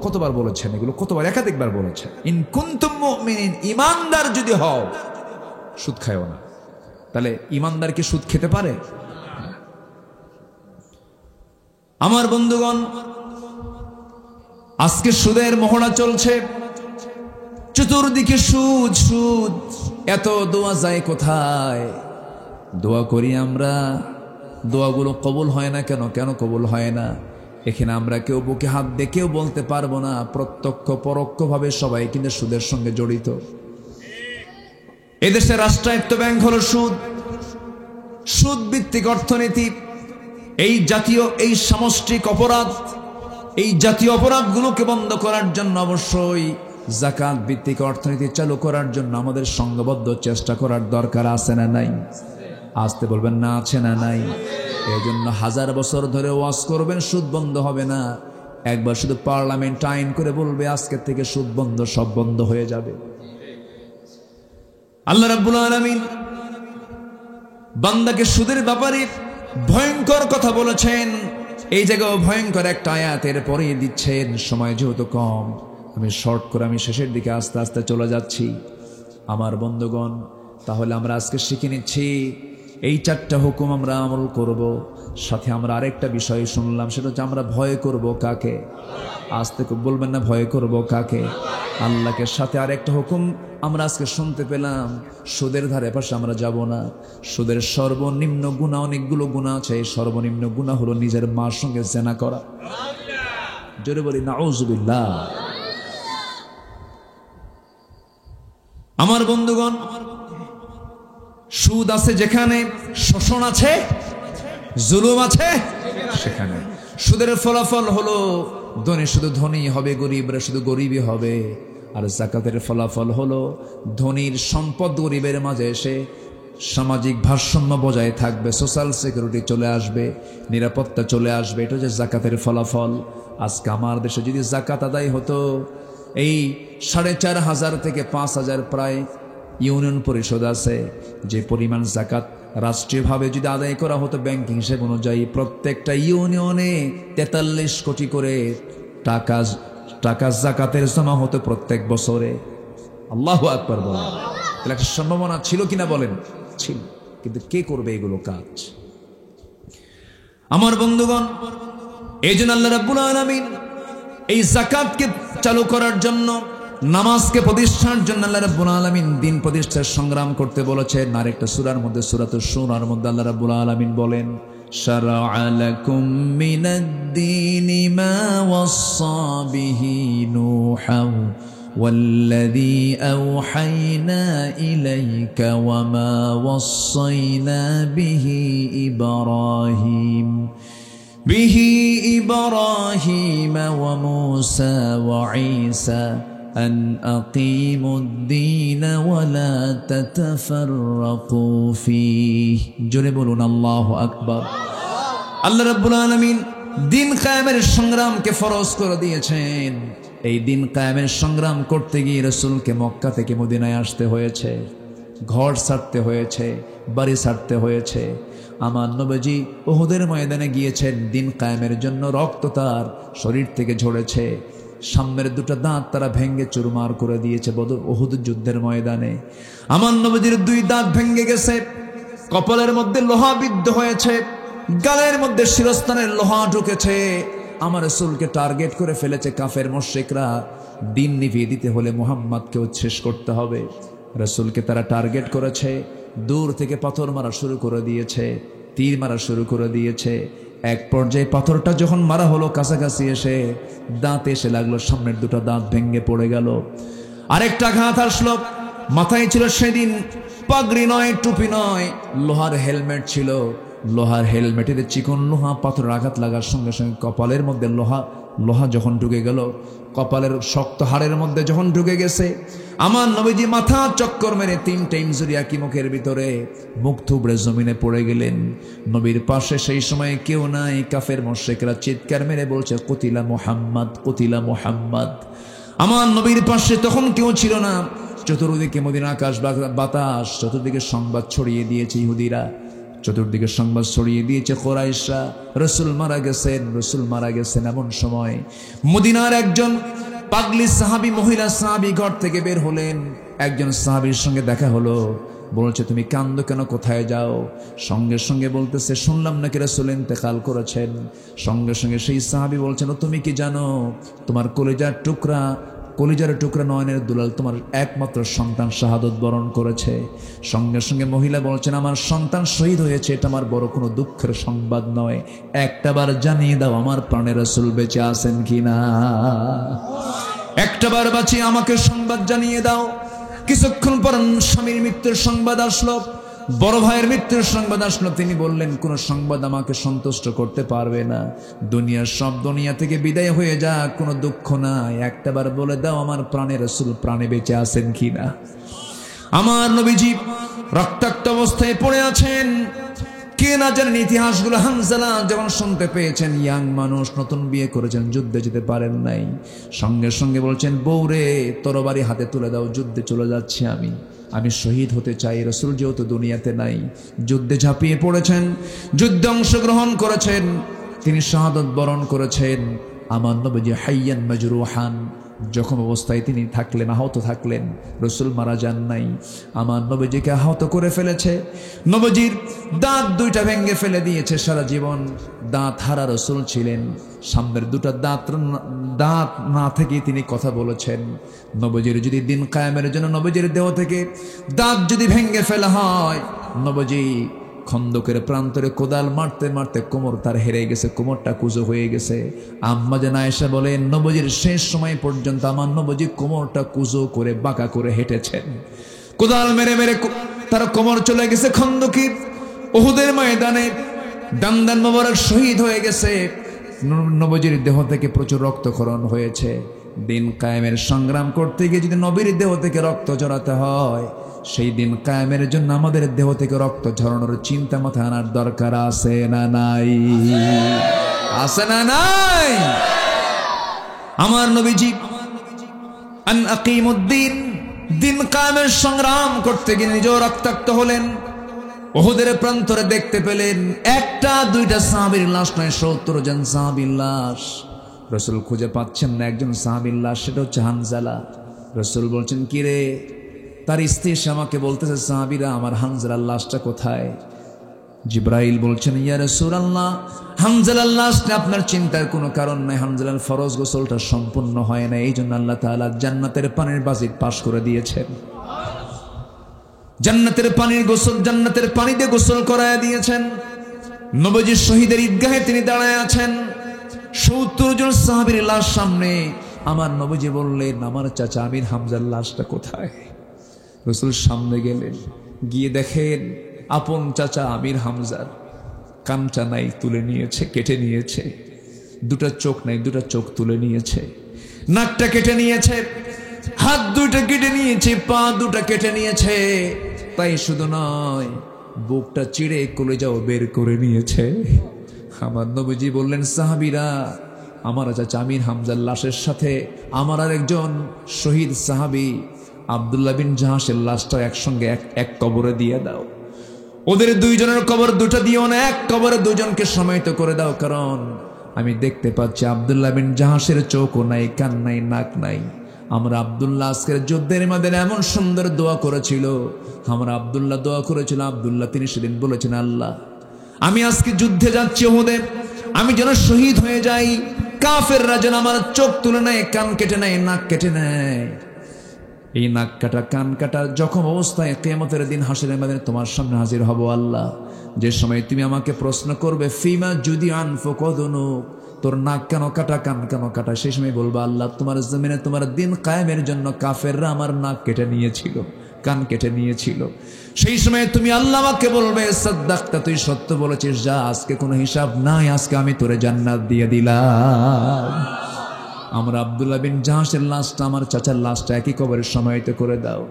কতবার বলেছেন এগুলো? কতবার? একাধিকবার বলেছেন। ইন কুনতুম মুমিনিন, ইমানদার যদি হও সুদ খায়ও না। তাহলে ইমানদার কি সুদ খেতে পারে? আমার বন্ধুগণ, আজকে সুদের মোহরা চলছে, চতুর্দিকে সুদ সুদ। এত দোয়া যায় কোথায়? দোয়া করি আমরা, দোয়াগুলো কবুল হয় না কেন? কেন কবুল হয় না? এখানে আমরা কেউ বুকে হাত দিয়ে কেউ বলতে পারবো না, প্রত্যক্ষ পরোক্ষ ভাবে সবাই কিন্তু সুদের সঙ্গে জড়িত। এদেশে রাষ্ট্রায়ত্ত ব্যাংক হলো সুদ, সুদ ভিত্তিক অর্থনীতি। এই জাতীয়, এই সামষ্টিক অপরাধ, এই জাতীয় অপরাধগুলোকে বন্ধ করার জন্য অবশ্যই যাকাত ভিত্তিক অর্থনীতি চালু করার জন্য আমাদের সংঘবদ্ধ চেষ্টা করার দরকার আছে না নাই? আসতে বলবেন না, আছে না নাই? এই জন্য 1000 বছর ধরে ওয়াজ করবেন, সুদ বন্ধ হবে না। একবার শুধু পার্লামেন্ট আইন করে বলবে আজকে থেকে সুদ বন্ধ, সব বন্ধ হয়ে যাবে। আল্লাহ রাব্বুল আলামিন বান্দাকে সুদের ব্যাপারে ভয়ঙ্কর কথা বলেছেন। এই জায়গায় ভয়ঙ্কর একটা আয়াতের পরে দিচ্ছেন। সময় যেহেতু কম, আমি শর্ট করে আমি শেষের দিকে আস্তে আস্তে চলে যাচ্ছি। আমার বন্ধুগণ, তাহলে আমরা আজকে শিখে নিচ্ছি এই 4টা হুকুম আমরা আমল করব। সাথে আমরা আরেকটা বিষয় শুনলাম, সেটা হচ্ছে আমরা ভয় করব কাকে? আজ থেকে বলবেন না ভয় করব কাকে? আল্লাহকে। সাথে আরেকটা হুকুম আমরা আজকে শুনতে পেলাম, সুদের ধারে পাশে আমরা যাব না। সুদের সর্বনিম্ন গুনাহ, অনেকগুলো গুনাহ আছে, এই সর্বনিম্ন গুনাহ হলো নিজের মার সঙ্গে জেনা করা। জোরে বলি নাউজুবিল্লাহ। আমার বন্ধুগণ, সুদ আছে যেখানে, শোষণ আছে, জুলুম আছে সেখানে। সুদের ফলাফল হলো ধনী শুধু ধনী হবে, গরিবরা শুধু গরিবই হবে। আর যাকাতের ফলাফল হলো ধনীর সম্পদ গরিবের মাঝে এসে সামাজিক ভারসাম্য বজায় থাকবে, সোশ্যাল সিকিউরিটি চলে আসবে, নিরাপত্তা চলে আসবে। এটা হচ্ছে যাকাতের ফলাফল। আজকে আমার দেশে যদি যাকাত আদায় হতো, এই 4,500 থেকে 5,000 প্রায় ইউনিয়ন পরিষদ আছে, যে পরিমাণ যাকাত রাষ্ট্রীয়ভাবে যদি আদায় করা হতো ব্যাংকিং হিসেব অনুযায়ী, প্রত্যেকটা ইউনিয়নে 43 কোটি করে টাকা যাকাতের জমা হতো প্রত্যেক বছরে। আল্লাহু আকবার বলেন। তাহলে একটা সম্ভাবনা ছিল কিনা বলেন? ছিল। কিন্তু কে করবে এগুলো কাজ? আমার বন্ধুগণ, এই জন্য আল্লাহ রাব্বুল আলামিন এই যাকাতকে চালু করার জন্য, নামাজকে প্রতিষ্ঠার জন্য আল্লাহ রাব্বুল আলামিন দিন প্রতিষ্ঠার সংগ্রাম করতে বলেছেন। আরেকটা সূরার মধ্যে, সূরাতুশ শুরার মধ্যে আল্লাহ রাব্বুল আলামিন বলেন, শারা'a লাকুম মিনাদ-দীনি মা ওয়াসসা বিহি নূহান ওয়াল্লাযী আওহায়না ইলাইকা ওয়া মা ওয়াসাইনা বিহি ইব্রাহিম ওয়া মূসা ওয়া ঈসা أن أقيموا الدين ولا تتفرقوا فيه। জোরে বলুন আল্লাহু আকবার। আল্লাহ রাব্বুল আলামিন দিন কায়েমের সংগ্রামকে ফরজ করে দিয়েছেন। এই দিন কায়েমের সংগ্রাম করতে গিয়ে রাসূলকে মক্কা থেকে মদিনায় আসতে হয়েছে, ঘর ছাড়তে হয়েছে, বাড়ি ছাড়তে হয়েছে। আমার নবীজি উহুদের ময়দানে গিয়েছেন দিন কায়েমের জন্য, রক্ত তার শরীর থেকে ঝরেছে, সামনের 2টা দাঁত তারা ভেঙ্গে চুরমার করে দিয়েছে উহুদ যুদ্ধের ময়দানে। আমার নবীজির 2 দাঁত ভেঙ্গে গেছে, কপালের মধ্যে লোহা বিদ্ধ হয়েছে, গালের মধ্যে শিরস্থানের লোহা ঢুকেছে। আমার রাসূলকে টার্গেট করে ফেলেছে কাফের মুশরিকরা। দিন নিভিয়ে দিতে হলে মুহাম্মদকে শেষ করতে হবে। রাসূলকে তারা টার্গেট করেছে, দূর থেকে পাথর মারা শুরু করে দিয়েছে, তীর মারা শুরু করে দিয়েছে। এক পর্যায়ে পাথরটা যখন মারা হলো, কাছাকাছি এসে দাঁতে এসে লাগলো, সামনের 2টা দাঁত ভেঙ্গে পড়ে গেল। আরেকটা আঘাত আসলো, মাথায় ছিল সেদিন পাগড়ি নয়, টুপি নয়, লোহার হেলমেট ছিল। লোহার হেলমেটের চিকন লোহা পাথরের আঘাত লাগার সঙ্গে সঙ্গে কপালের মধ্যে লোহা যখন ঢুকে গেল, কপালের শক্ত হাড়ের মধ্যে যখন ঢুকে গেছে, আমার নবীজি মাথা চক্কর মেরে 3টা ইনজুরি একই মুখের ভিতরে, মুখ থুবড়ে জমিনে পড়ে গেলেন। নবীর পাশে সেই সময় কেউ নাই। কাফের মুশরিকরা চিৎকার মেরে বলছে, কুতিলা মুহাম্মদ, কুতিলা মুহাম্মদ। আমার নবীর পাশে তখন কেউ ছিল না। চতুর্দিকে মদিনা আকাশ বাতাস, চতুর্দিকে সংবাদ ছড়িয়ে দিয়েছে ইহুদিরা, চতুর্দিকে সংবাদ ছড়িয়ে দিয়েছে কুরাইশরা, রাসূল মারা গেছেন, রাসূল মারা গেছেন। এমন সময় মদিনার একজন পাগলি সাহাবী, মহিলা সাহাবী ঘর থেকে বের হলেন। একজন সাহাবীর সঙ্গে দেখা হলো, বলছে তুমি কান্দো কেন, কোথায় যাও? সঙ্গে সঙ্গে বলতেছে, শুনলাম নাকি রাসূল ইন্তেকাল করেছেন। সঙ্গে সঙ্গে সেই সাহাবী বলছেন, তুমি কি জানো তোমার কলিজার টুকরা নয়নের দুলাল, তোমার একমাত্র সন্তান শাহাদত বরণ করেছে। সঙ্গে সঙ্গে মহিলা বলছেন, আমার সন্তান শহীদ হয়েছে, এটা আমার বড় কোনো দুঃখের সংবাদ নয়, একটাবার জানিয়ে দাও আমার প্রাণের রাসূল বেঁচে আছেন কিনা। একটাবার বাঁচিয়ে আমাকে সংবাদ জানিয়ে দাও। কিছুক্ষণ পর স্বামীর মৃত্যুর সংবাদ আসলো, বড় ভাইয়ের মৃত্যুর সংবাদ আসলো। তিনি বললেন, কোন সংবাদ আমাকে সন্তুষ্ট করতে পারবে না, দুনিয়ার সব দুনিয়া থেকে বিদায় হয়ে যা, কোনো দুঃখ নাই, একটাবার বলে দাও আমার প্রাণের রাসূল প্রাণে বেঁচে আছেন কিনা। আমার নবীজি রক্তাক্ত অবস্থায় পড়ে আছেন। কে না জানেন ইতিহাসগুলো। হানজালা যখন শুনতে পেয়েছেন, ইয়াং মানুষ, নতুন বিয়ে করেছেন, যুদ্ধে যেতে পারেন নাই, সঙ্গে সঙ্গে বলছেন, বউরে তরবারি হাতে তুলে দাও, যুদ্ধে চলে যাচ্ছি আমি শহীদ হতে চাই। রাসূল যেহেতু দুনিয়াতে নাই, যুদ্ধে ঝাঁপিয়ে পড়েছেন, যুদ্ধে অংশগ্রহণ করেছেন, তিনি শাহাদত বরণ করেছেন। আমার নবীজি হাইয়ান মাজরুহান, জখম অবস্থায় তিনি থাকলেন, আহত থাকলেন, রসুল মারা যান নাই। আমার নবীজিকে আহত করে ফেলেছে, নবীজির দাঁত দুইটা ভেঙে ফেলে দিয়েছে। সারা জীবন দাঁত হারা রসুল ছিলেন, সামনের দুটা দাঁত না থেকে তিনি কথা বলেছেন। নবীজির যদি দিন কায়েমের জন্য নবীজির দেহ থেকে দাঁত যদি ভেঙে ফেলা হয়, নবীজি খন্দকের প্রান্তরে কোদাল মারতে মারতে কোমর তার হেরে গেছে, কোমরটা কুজো হয়ে গেছে। আম্মা জান আয়েশা বলেন, নবীজির শেষ সময় পর্যন্ত আমার নবীজি কোমরটা কুজো করে বাঁকা করে হেঁটেছেন। কোদাল মেরে মেরে তার কোমর চলে গেছে খন্দকি। উহুদের ময়দানে দান্দান মোবারক শহীদ হয়ে গেছে। নবীজির দেহ থেকে প্রচুর রক্তক্ষরণ হয়েছে। দিন কায়েমের সংগ্রাম করতে গিয়ে যদি নবীর দেহ থেকে রক্ত ঝরাতে হয়, সেই দিন কায়েমের জন্য আমাদের দেহ থেকে রক্ত ঝরানোর চিন্তা মাথায় আনার দরকার আছে না নাই? আছে না নাই? আমার নবীজি আন আকিমুদ্দিন, দিন কায়েমের সংগ্রাম করতে গিয়ে নিজেও রক্তাক্ত হলেন। উহুদের প্রান্তরে দেখতে পেলেন একটা দুইটা সাহাবীর লাশ নয়, ৭০ জন সাহাবীর লাশ। রসুল খুঁজে পাচ্ছেন না একজন সাহাবীর লাশ, সেটা হচ্ছে হানজালা। রসুল বলছেন, কি রে? তার স্ত্রী আমাকে বলতেছে, সাহাবীরা আমার হানজালার লাশটা কোথায়? জিব্রাইল বলছেন, ইয়া রাসূলুল্লাহ, হানজালার লাশটা আপনার চিন্তার কোনো কারণ নাই। হানজালার ফরজ গোসলটা সম্পূর্ণ হয় না, এই জন্য আল্লাহ তাআলা জান্নাতের পানির বাজিত পাশ করে দিয়েছেন। জান্নাতের পানির গোসল, জান্নাতের পানি দিয়ে গোসল করায় দিয়েছেন। নবীজি শহীদের ঈদগাহে তিনি দাঁড়ায় আছেন, ৭০ জন সাহাবীর লাশ সামনে। আমার নবীজি বললেন, আমার চাচা আমির হামজার লাশটা কোথায়? রসুল সামনে গেলেন, গিয়ে দেখেন আপন চাচা আমির হামজার কানটা নাই, তুলে নিয়েছে, কেটে নিয়েছে। দুটা চোখ নাই, দুটা চোখ তুলে নিয়েছে। নাকটা কেটে নিয়েছে, হাত দুইটা কেটে নিয়েছে, পা দুটা কেটে নিয়েছে। তাই শুধু নয়, বুকটা চিড়ে কলেজাও বের করে নিয়েছে। আমার নবীজি বললেন, সাহাবীরা, আমার চাচা আমির হামজার লাশের সাথে আমার আর একজন শহীদ সাহাবী আব্দুল্লাহ বিন জাহাসের লাশটা একসঙ্গে এক কবরে দিয়ে দাও। ওদের দুইজনের কবর দুটো দিও না, এক কবরে দুজনকে সমাহিত করে দাও। কারণ আমি দেখতে পাচ্ছি আব্দুল্লাহ বিন জাহাসের চোখও নাই, কান নাই, নাক নাই। আমরা আব্দুল্লাহ আজকের যুদ্ধের মধ্যে এমন সুন্দর দোয়া করেছিল, আমরা আব্দুল্লাহ দোয়া করেছিল। আব্দুল্লাহ তিনি সেদিন বলেছেন, আল্লাহ, আমি আজকে যুদ্ধে যাচ্ছি ওহুদে, আমি যেন শহীদ হয়ে যাই। কাফেররা যেন আমার চোখ তুলে নেয়, কান কেটে নেয়, নাক কেটে নেয়। এই নাক কাটা, কান কাটা জখম অবস্থায় কিয়ামতের দিন হাসরের ময়দানে তোমার সামনে হাজির হব আল্লাহ। যে সময় তুমি আমাকে প্রশ্ন করবে, ফিমা যদি আনফুকুদুনু, তোর নাক কেন কাটা, কান কেন কাটা, সেই সময় বলবো, আল্লাহ, তোমার জমিনে তোমার দিন কায়েমের জন্য কাফেররা আমার নাক কেটে নিয়েছিল, কান কেটে নিয়েছিল। সেই সময় তুমি আল্লাহ আমাকে বলবে, সাদ্দাকতা, তুই সত্য বলেছিস, যা, আজকে কোনো হিসাব নাই, আজকে আমি তোরে জান্নাত দিয়ে দিলাম। আমরা আব্দুল্লাহ বিন জাহাসের লাশটা, আমার চাচার লাশটা একই কবরে সমাহিত করে দাও।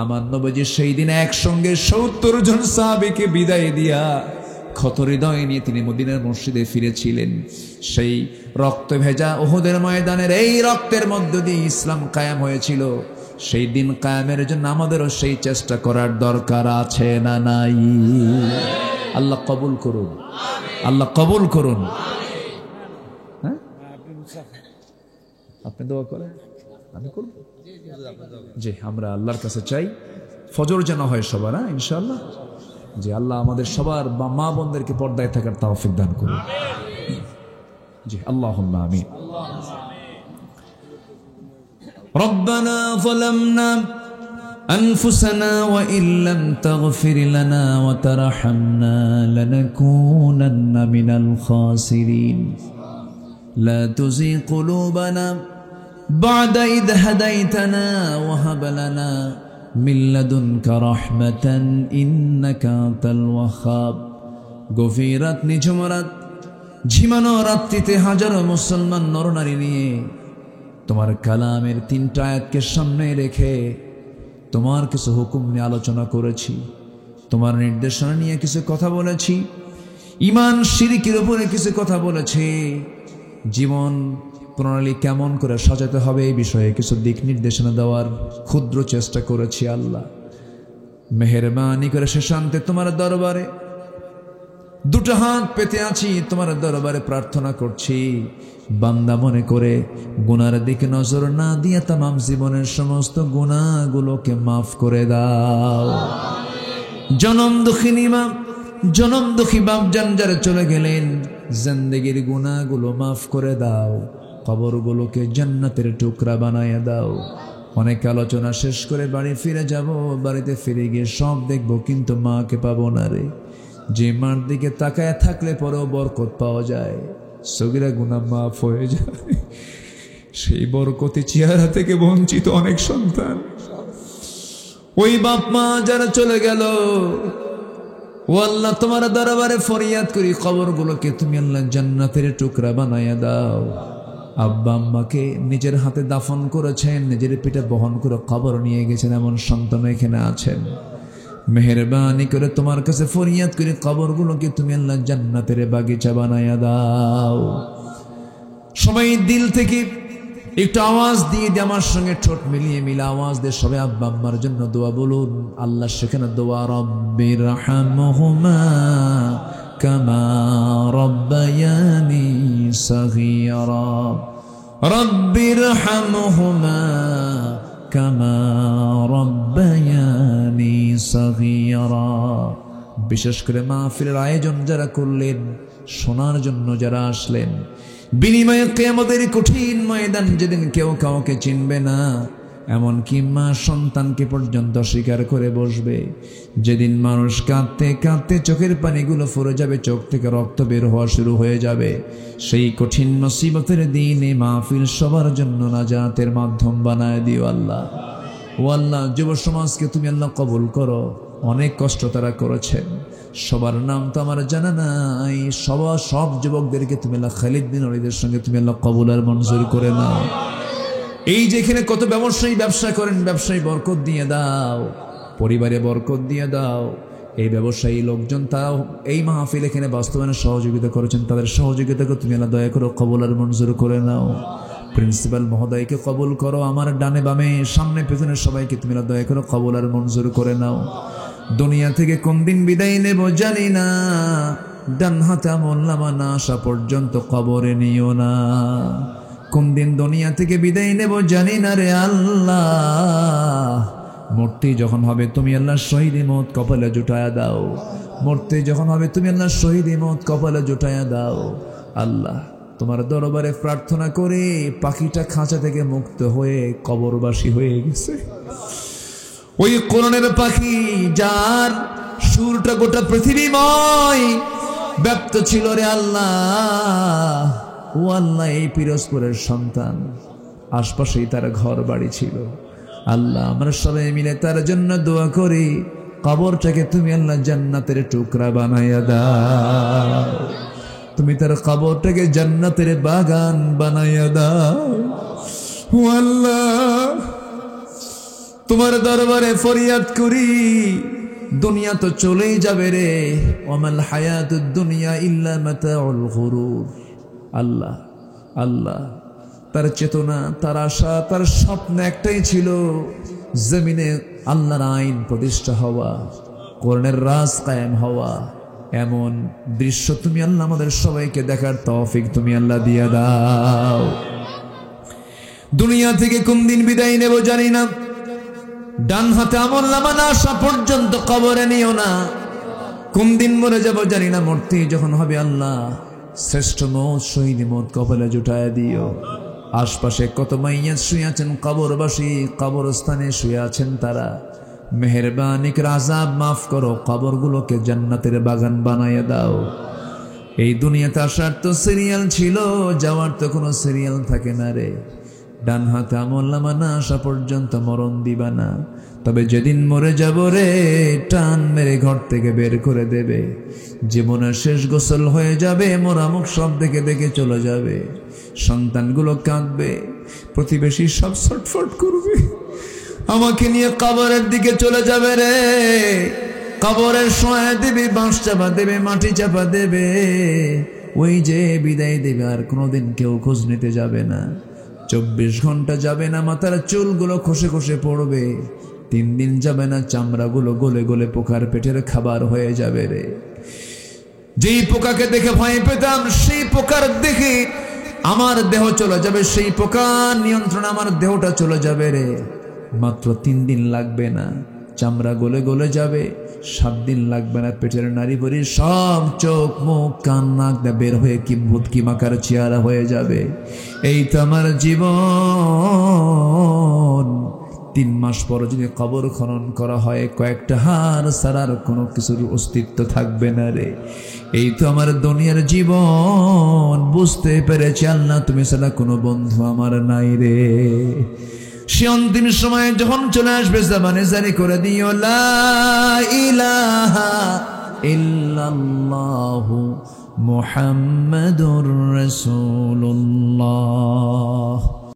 আমার নবীজি সেই দিন একসঙ্গে ৭০ জন সাহাবীকে বিদায় দিয়া ক্ষত হৃদয় নিয়ে তিনি মদিনার মসজিদে ফিরেছিলেন। সেই রক্ত ভেজা উহুদের ময়দানের এই রক্তের মধ্য দিয়ে ইসলাম কায়েম হয়েছিল। সেই দিন কায়েমের জন্য আমাদেরও সেই চেষ্টা করার দরকার আছে না নাই? আল্লাহ কবুল করুন, আল্লাহ কবুল করুন। হ্যাঁ, আপনি দোয়া করেন, আমি করব। জি, আমরা আল্লাহর কাছে চাই ফজর যেন হয় সবার, ইনশাআল্লাহ। যে আল্লাহ আমাদের সবার মা বোনদেরকে পর্দায় থাকার তৌফিক দান করুন। জি, আল্লাহুম্মা আমিন। রব্বানা যালামনা আনফুসানা ওয়া ইল্লাম তাগফির লানা ওয়া তারহামনা লানাকুনান্না মিনাল খাসিরিন। لا تزغ قلوبنا بعد إذ هديتنا وهب لنا من لدنك رحمة إنك أنت الوهاب। গভীর রাত, নিঝুম রাত, ঝিমানো রাত্রিতে হাজারো মুসলমান নরনারী নিয়ে তোমার কালামের 3টা আয়াতকে সামনে রেখে তোমার কিছু হুকুম নিয়ে আলোচনা করেছি, তোমার নির্দেশনা নিয়ে কিছু কথা বলেছি, ঈমান শিরকের উপরে কিছু কথা বলেছি, জীবন প্রণালী কেমন করে সাজাতে হবে এই বিষয়ে কিছু দিক নির্দেশনা দেওয়ার ক্ষুদ্র চেষ্টা করেছি। আল্লাহ মেহেরবানি করে শেষান্তে তোমার দরবারে দুটো হাত পেতে আছি, তোমার দরবারে প্রার্থনা করছি, বান্দা মনে করে গুনার দিকে নজর না দিয়ে তামাম জীবনের সমস্ত গুনাহগুলোকে মাফ করে দাও। জনম দুঃখিনী মা, জনম দুঃখী বাপজান যারা চলে গেলেন, জিন্দেগির গুনাহগুলো মাফ করে দাও, কবরগুলোকে জান্নাতের টুকরা বানায় দাও। অনেক আলোচনা শেষ করে বাড়ি ফিরে যাব, বাড়িতে ফিরে গিয়ে সব দেখবো কিন্তু মাকে পাবো না রে। যে মার দিকে তাকায় থাকলে পরেও বরকত পাওয়া যায়, সগীরা গুনাহ মাফ হয়ে যায়, সেই বরকতি চেহারা থেকে বঞ্চিত অনেক সন্তান। ওই বাপ মা যারা চলে গেল, ও আল্লাহ তোমার দরবারে ফরিয়াদ করি, কবরগুলোকে তুমি আল্লাহ জান্নাতের টুকরা বানায়া দাও। আব্বা আম্মাকে নিজের হাতে দাফন করেছেন, নিজের পিঠে বহন করে কবর নিয়ে গেছেন, এমন সন্তান এখানে আছেন। মেহেরবানি করে তোমার কাছে ফরিয়াদ করি, কবরগুলোকে তুমি আল্লাহ জান্নাতের বাগিচা বানায়া দাও। সবাই দিল থেকে একটু আওয়াজ দিয়ে আমার সঙ্গে ঠোঁট মিলিয়ে মিলে আওয়াজ দিয়ে সবাই আব্বা আম্মার জন্য দোয়া বলুন। আল্লাহ সেখানে দোয়া, রব্বির রহমহুমা কামা রব্বায়ানি সগীরা, রব্বির রহমহুমা কামা রব্বায়ানি সগীরা। বিশেষ করে মাহফিলের আয়োজন যারা করলেন, শোনার জন্য যারা আসলেন, বিনিময়ে কিয়ামতের কঠিন ময়দান যেদিন কেউ কাউকে চিনবে না, এমনকি মা সন্তানকে পর্যন্ত স্বীকার করে বসবে, যেদিন মানুষ কাঁদতে কাঁদতে চোখের পানিগুলো ফুরে যাবে, চোখ থেকে রক্ত বের হওয়া শুরু হয়ে যাবে, সেই কঠিন মুসিবতের দিনে মাহফিল সবার জন্য নাজাতের মাধ্যম বানায় দিও আল্লাহ। ও আল্লাহ, যুব সমাজকে তুমি আল্লাহ কবুল করো, অনেক কষ্ট তারা করেছেন, সবার নাম তো আমার জানা নাই, সব যুবকদেরকে তুমি আল্লাহ খালিদ বিন ওলীদের সঙ্গে তুমি আল্লাহ কবুল আর মঞ্জুর করে নাও। এই যেখানে কত ব্যবসায়ী ব্যবসা করেন, ব্যবসায়ী বরকত দিয়ে দাও, পরিবারে বরকত দিয়ে দাও। এই ব্যবসায়ী লোকজন তারাও এই মাহফিল এখানে বাস্তবায়নে সহযোগিতা করেছেন, তাদের সহযোগিতাকে তুমি আল্লাহ দয়া করো কবুল আর মঞ্জুর করে নাও। প্রিন্সিপাল মহোদয়কে কবুল করো, আমার ডানে বামে সামনে পেছনে সবাইকে তুমি আল্লাহ দয়া করো কবুল আর মঞ্জুর করে নাও। দুনিয়া থেকে কোন দিন বিদায় নেব জানি না, ডান হাতে আমলনামা না আসা পর্যন্ত কবরে নিও না। কোন দিন দুনিয়া থেকে বিদায় নেব জানি না রে আল্লাহ। মূর্তি যখন হবে তুমি আল্লাহ শহীদ মত কপালে জুটায়া দাও, মূর্তি যখন হবে তুমি আল্লাহ শহীদ মত কপালে জুটায়া দাও। আল্লাহ তোমার দরবারে প্রার্থনা করে পাখিটা খাঁচা থেকে মুক্ত হয়ে কবরবাসী হয়ে গেছে, ওই কোরআনের পাখি যার সুরটা গোটা পৃথিবীময় ব্যপ্ত ছিল রে আল্লাহ। ও আল্লাহ, এই পিরোজপুরের সন্তান, আশপাশেই তার ঘর বাড়ি ছিল। আল্লাহ আমরা সবাই মিলে তার জন্য দোয়া করি, কবরটাকে তুমি আল্লাহ জান্নাতের টুকরা বানাইয়া দাও, তুমি তার কবরটাকে জান্নাতের বাগান বানাইয়া দাও। ও আল্লাহ, তোমার দরবারে ফরিয়াদ করি, দুনিয়া তো চলেই যাবে রে, ওয়ামাল হায়াতুদ দুনিয়া ইল্লা মাতাউল গুরুর। আল্লাহ আল্লাহ, তার চেতনা, তার আশা, তার স্বপ্ন একটাই ছিল, জমিনে আল্লাহর আইন প্রতিষ্ঠা হওয়া, কোরআনের রাজ কায়েম হওয়া। এমন দৃশ্য তুমি আল্লাহ আমাদের সবাইকে দেখার তৌফিক তুমি আল্লাহ দিয়া দাও। দুনিয়া থেকে কোন দিন বিদায় নেব জানি না, ডান হাতে আমলনামা না আসা পর্যন্ত কবরে নিও না। কোন দিন মরে যাব জানি না, মূর্তি যখন হবে আল্লাহ শ্রেষ্ঠ মত শহীদ মত কপালে জুটায় দিও। আশপাশে কত মাইয়াত শুয়ে আছেন, কবরবাসী কবরস্থানে শুয়ে আছেন তারা, মেহেরবানি করে আযাব মাফ করো, কবরগুলোকে জান্নাতের বাগান বানাইয়া দাও। এই দুনিয়াতে আসার তো সিরিয়াল ছিল, যাওয়ার তো কোনো সিরিয়াল থাকে না রে। ডান হাতে আমলনামা না আসা পর্যন্ত মরণ দিবা না, তবে যেদিন মরে যাব রে, টান মেরে ঘর থেকে বের করে দেবে, জীবনের শেষ গোসল হয়ে যাবে, মোরামুখ সব দেখে দেখে চলে যাবে, সন্তানগুলো কাঁদবে, প্রতিবেশী সব ছটফট করবে, আমাকে নিয়ে কবরের দিকে চলে যাবে রে। কবরের শোয়া দেবে, বাঁশ চাপা দেবে, মাটি চাপা দেবে, ওই যে বিদায় দেবে, আর কোনোদিন কেউ খোঁজ নিতে যাবে না। 24 ঘন্টা যাবে না, মাথার চুলগুলো খসে খসে পড়বে, 3 দিন যাবে না, চামড়াগুলো গলে গলে পোকার পেটের খাবার হয়ে যাবে রে। যেই পোকাকে দেখে ভয় পেতাম সেই পোকার দেখে আমার দেহ চলে যাবে, সেই পোকার নিয়ন্ত্রণ আমার দেহটা চলে যাবে রে। মাত্র 3 দিন লাগবে না, চামড়া গলে গলে যাবে। 7 দিন লাগবে না, পেটের নাড়ি ভরি সব চোখ মুখ কান নাক দিয়ে বের হয়ে কি ভূত কি মাকার চেহারা হয়ে যাবে। এই তো আমার জীবন। 3 মাস পর যদি কবর খনন করা হয়, কয়েকটা হাড় ছাড়ার কোনো কিছুর অস্তিত্ব থাকবে না রে। এই তো আমার দুনিয়ার জীবন। বুঝতে পেরেছি আল্লাহ তুমি ছাড়া কোনো বন্ধু আমার নাই রে। সে অন্তিম সময় যখন চলে আসবে, জামানে জারি করে দিও লা ইলাহা ইল্লাল্লাহু মুহাম্মাদুর রাসূলুল্লাহ।